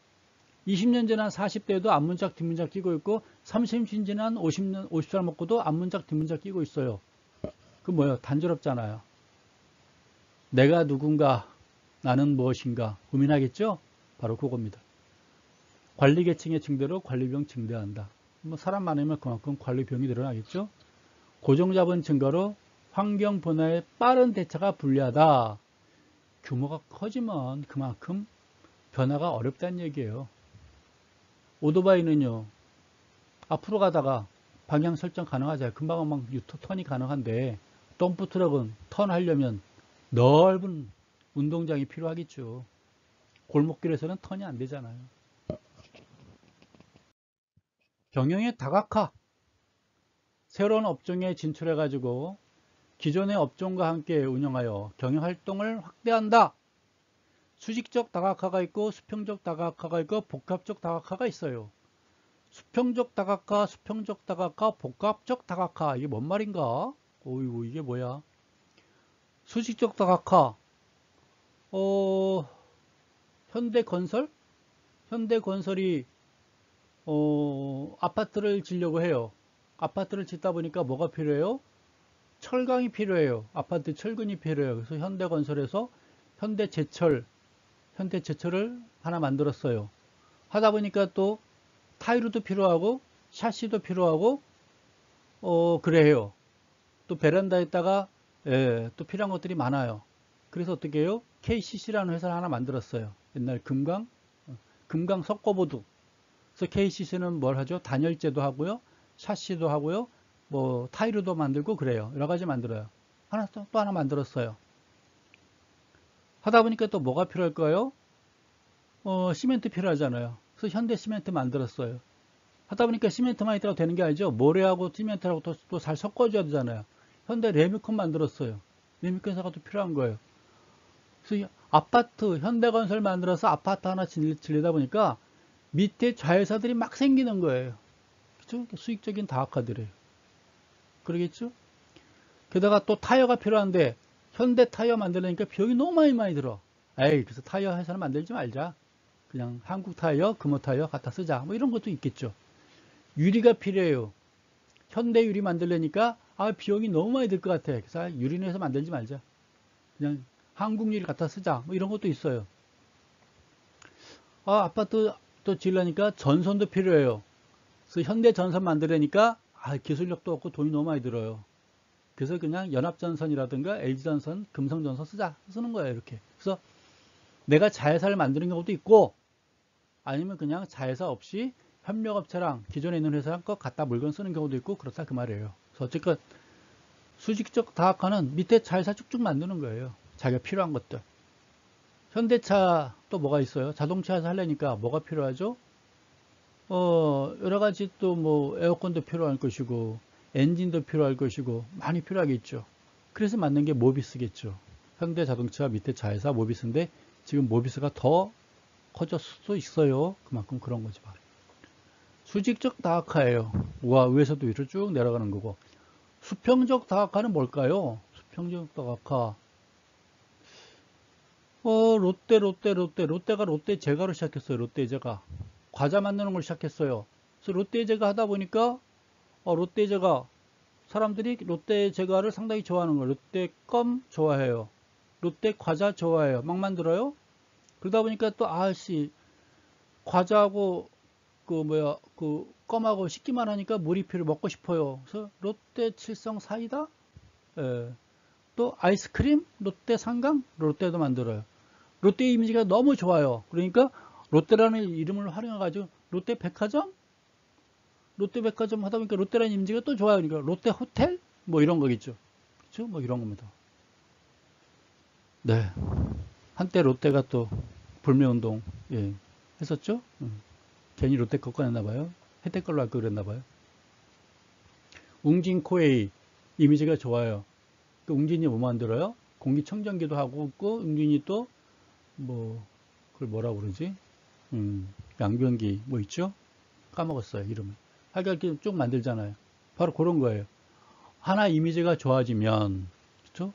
20년 전에 한 40대도 앞문짝 뒷문짝 끼고 있고, 30년 전에 한 50살 먹고도 앞문짝 뒷문짝 끼고 있어요. 그 뭐예요? 단조롭잖아요. 내가 누군가, 나는 무엇인가 고민하겠죠? 바로 그겁니다. 관리계층의 증대로 관리비용 증대한다. 뭐 사람 많으면 그만큼 관리비용이 늘어나겠죠? 고정자본 증가로 환경 변화에 빠른 대처가 불리하다. 규모가 커지면 그만큼 변화가 어렵다는 얘기예요. 오토바이는요, 앞으로 가다가 방향 설정 가능하잖아요. 금방 막 턴이 가능한데, 덤프트럭은 턴하려면 넓은 운동장이 필요하겠죠. 골목길에서는 턴이 안 되잖아요. 경영의 다각화, 새로운 업종에 진출해가지고 기존의 업종과 함께 운영하여 경영활동을 확대한다. 수직적 다각화가 있고 수평적 다각화가 있고 복합적 다각화가 있어요. 수평적 다각화, 수평적 다각화, 복합적 다각화, 이게 뭔 말인가? 어이구, 이게 뭐야? 수직적 다각화, 현대건설? 현대건설이 아파트를 지려고 해요. 아파트를 짓다 보니까 뭐가 필요해요? 철강이 필요해요. 아파트 철근이 필요해요. 그래서 현대건설에서 현대제철을 하나 만들었어요. 하다 보니까 또 타이르도 필요하고 샤시도 필요하고 그래요. 또 베란다에다가 또 필요한 것들이 많아요. 그래서 어떻게 해요? KCC라는 회사를 하나 만들었어요. 옛날 금강 석고보드. 그래서 KCC는 뭘 하죠? 단열재도 하고요, 샤시도 하고요, 뭐 타이르도 만들고 그래요. 여러 가지 만들어요. 또 하나 만들었어요. 하다 보니까 또 뭐가 필요할까요? 시멘트 필요하잖아요. 그래서 현대 시멘트 만들었어요. 하다 보니까 시멘트만 있다고 되는 게 아니죠. 모래하고 시멘트하고 또 잘 섞어줘야 되잖아요. 현대 레미콘 만들었어요. 레미콘 회사가 또 필요한 거예요. 그래서 아파트, 현대건설 만들어서 아파트 하나 질리다 보니까 밑에 자회사들이 막 생기는 거예요. 그렇죠? 수익적인 다학화들이에요. 그러겠죠? 게다가 또 타이어가 필요한데 현대 타이어 만들려니까 비용이 너무 많이 들어. 에이, 그래서 타이어 회사는 만들지 말자. 그냥 한국 타이어, 금호 타이어 갖다 쓰자. 뭐 이런 것도 있겠죠. 유리가 필요해요. 현대 유리 만들려니까 비용이 너무 많이 들 것 같아. 그래서 유리는 해서 만들지 말자. 그냥 한국 유리 갖다 쓰자. 뭐 이런 것도 있어요. 아파트 또 지으려니까 전선도 필요해요. 그래서 현대 전선 만들려니까 기술력도 없고 돈이 너무 많이 들어요. 그래서 그냥 연합전선이라든가 LG전선, 금성전선 쓰는 거예요. 이렇게. 그래서 내가 자회사를 만드는 경우도 있고 아니면 그냥 자회사 없이 협력업체랑 기존에 있는 회사랑 거 갖다 물건 쓰는 경우도 있고 그렇다 그 말이에요. 그래서 어쨌든 수직적 다학화는 밑에 자회사 쭉쭉 만드는 거예요. 자기가 필요한 것들. 현대차 또 뭐가 있어요? 자동차에서 하려니까 뭐가 필요하죠? 여러 가지 또 뭐 에어컨도 필요할 것이고 엔진도 필요할 것이고 많이 필요하겠죠. 그래서 만든 게 모비스겠죠. 현대자동차 밑에 자회사 모비스인데 지금 모비스가 더 커질 수도 있어요. 그만큼 그런 거지 바로. 수직적 다학화예요. 우와, 위에서도 위로 쭉 내려가는 거고. 수평적 다학화는 뭘까요? 수평적 다학화. 롯데가 롯데제과로 시작했어요. 롯데제과. 과자 만드는 걸 시작했어요. 그래서 롯데제과 하다 보니까 롯데제과 사람들이 롯데제과를 상당히 좋아하는 거예요. 롯데껌 좋아해요. 롯데 과자 좋아해요. 막 만들어요. 그러다 보니까 또 과자하고 그 껌하고 씻기만 하니까 몰입피를 먹고 싶어요. 그래서 롯데 칠성 사이다, 또 아이스크림, 롯데 상강, 롯데도 만들어요. 롯데 이미지가 너무 좋아요. 그러니까 롯데라는 이름을 활용해가지고 롯데백화점 하다 보니까 롯데라는 이미지가 또 좋아요. 그러니까 롯데 호텔 뭐 이런 거겠죠. 그렇죠? 뭐 이런 겁니다. 네. 한때 롯데가 또 불매운동 했었죠. 괜히 롯데 거 꺼냈나 봐요. 혜택 걸로 할 거 그랬나 봐요. 웅진 코웨이 이미지가 좋아요. 그 웅진이 뭐 만들어요? 공기청정기도 하고 있고 웅진이 또 뭐 그걸 뭐라고 그러지? 양변기 뭐 있죠? 까먹었어요 이름을. 하여간 이렇게 쭉 만들잖아요. 바로 그런 거예요. 하나 이미지가 좋아지면 그렇죠?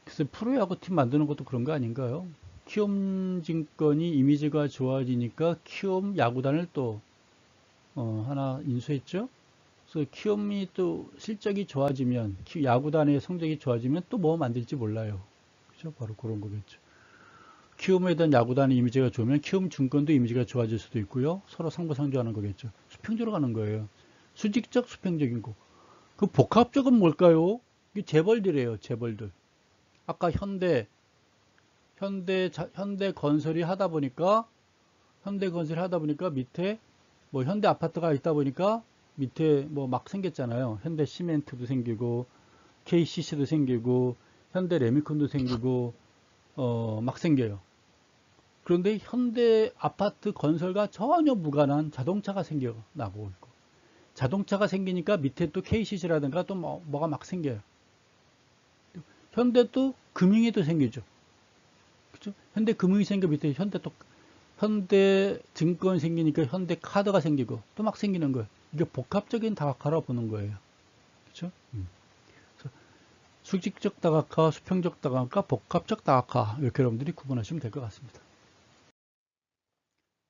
그래서 프로야구팀 만드는 것도 그런 거 아닌가요? 키움증권이 이미지가 좋아지니까 키움 야구단을 또 하나 인수했죠. 그래서 키움이 또 실적이 좋아지면 야구단의 성적이 좋아지면 또 뭐 만들지 몰라요. 그죠? 바로 그런 거겠죠. 키움에 대한 야구단의 이미지가 좋으면 키움증권도 이미지가 좋아질 수도 있고요. 서로 상부상조하는 거겠죠. 수평적으로 가는 거예요. 수직적, 수평적인 거. 그 복합적은 뭘까요? 이게 재벌들이에요. 재벌들. 아까 현대 건설이 하다 보니까 밑에 뭐 현대 아파트가 있다 보니까 밑에 뭐 막 생겼잖아요. 현대 시멘트도 생기고 KCC도 생기고 현대 레미콘도 생기고 막 생겨요. 그런데 현대 아파트 건설과 전혀 무관한 자동차가 생겨나고 있고 자동차가 생기니까 밑에 또 KCC라든가 또 뭐가 막 생겨요. 현대 또 금융이 또 생기죠. 그죠? 현대 금융이 생겨 밑에 현대 증권 생기니까 현대 카드가 생기고 또 막 생기는 거예요. 이게 복합적인 다각화라 보는 거예요. 그렇죠? 수직적 다각화, 수평적 다각화, 복합적 다각화 이렇게 여러분들이 구분하시면 될 것 같습니다.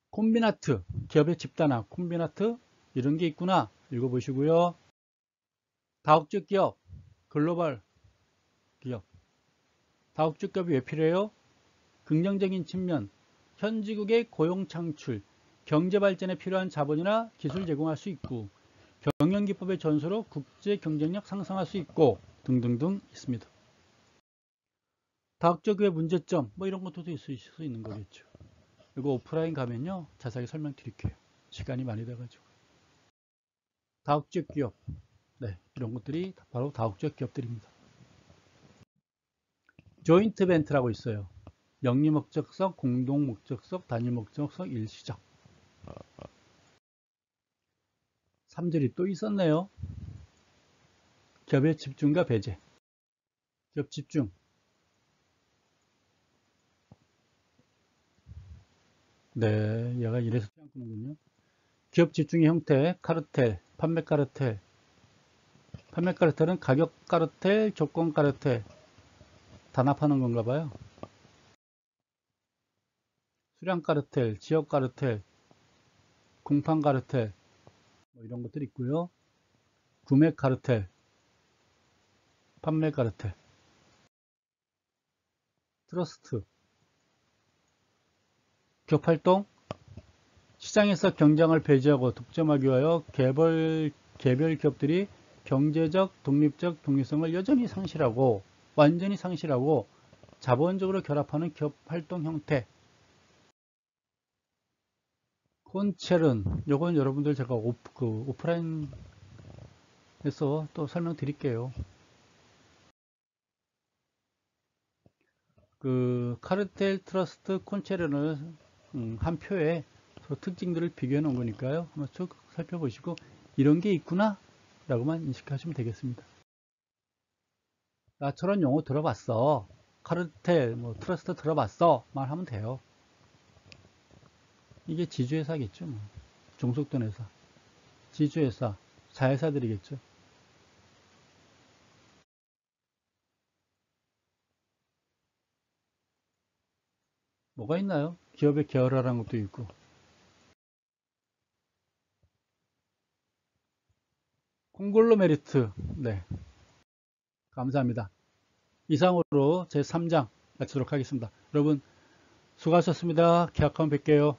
콤비나트, 기업의 집단화, 콤비나트 이런 게 있구나 읽어보시고요. 다국적 기업, 글로벌 기업. 다국적 기업이 왜 필요해요? 긍정적인 측면, 현지국의 고용 창출, 경제 발전에 필요한 자본이나 기술 제공할 수 있고 경영기법의 전수로 국제 경쟁력 상승할 수 있고 등등등 있습니다. 다학적 교육 문제점 뭐 이런 것도 있을 수 있는 거겠죠. 이거 오프라인 가면요 자세하게 설명드릴게요. 시간이 많이 돼가지고. 다학적 기업, 네, 이런 것들이 바로 다학적 기업들입니다. 조인트 벤트라고 있어요. 영리 목적성, 공동 목적성, 단일 목적성, 일시적. 3절이 또 있었네요. 기업의 집중과 배제. 기업 집중. 네, 얘가 이래서 끄는군요. 기업 집중의 형태, 카르텔, 판매 카르텔. 판매 카르텔은 가격 카르텔, 조건 카르텔. 단합하는 건가 봐요. 수량 카르텔, 지역 카르텔, 공판 카르텔. 뭐 이런 것들이 있고요. 구매 카르텔, 판매 카르텔. 트러스트. 기업 활동. 시장에서 경쟁을 배제하고 독점하기 위하여 개별 기업들이 경제적, 독립적 독립성을 여전히 상실하고 완전히 상실하고 자본적으로 결합하는 기업 활동 형태. 콘체른, 요건 여러분들 제가 오프라인에서 또 설명드릴게요. 그 카르텔, 트러스트, 콘체른을 한 표에 특징들을 비교해 놓은 거니까요. 한번 쭉 살펴보시고 이런 게 있구나 라고만 인식하시면 되겠습니다. 나 저런 용어 들어봤어. 카르텔, 뭐 트러스트 들어봤어. 말하면 돼요. 이게 지주회사겠죠. 뭐. 종속된 회사. 지주회사. 자회사들이겠죠. 뭐가 있나요? 기업의 계열화라는 것도 있고. 콩글로메리트. 네. 감사합니다. 이상으로 제3장 마치도록 하겠습니다. 여러분 수고하셨습니다. 계약하면 뵐게요.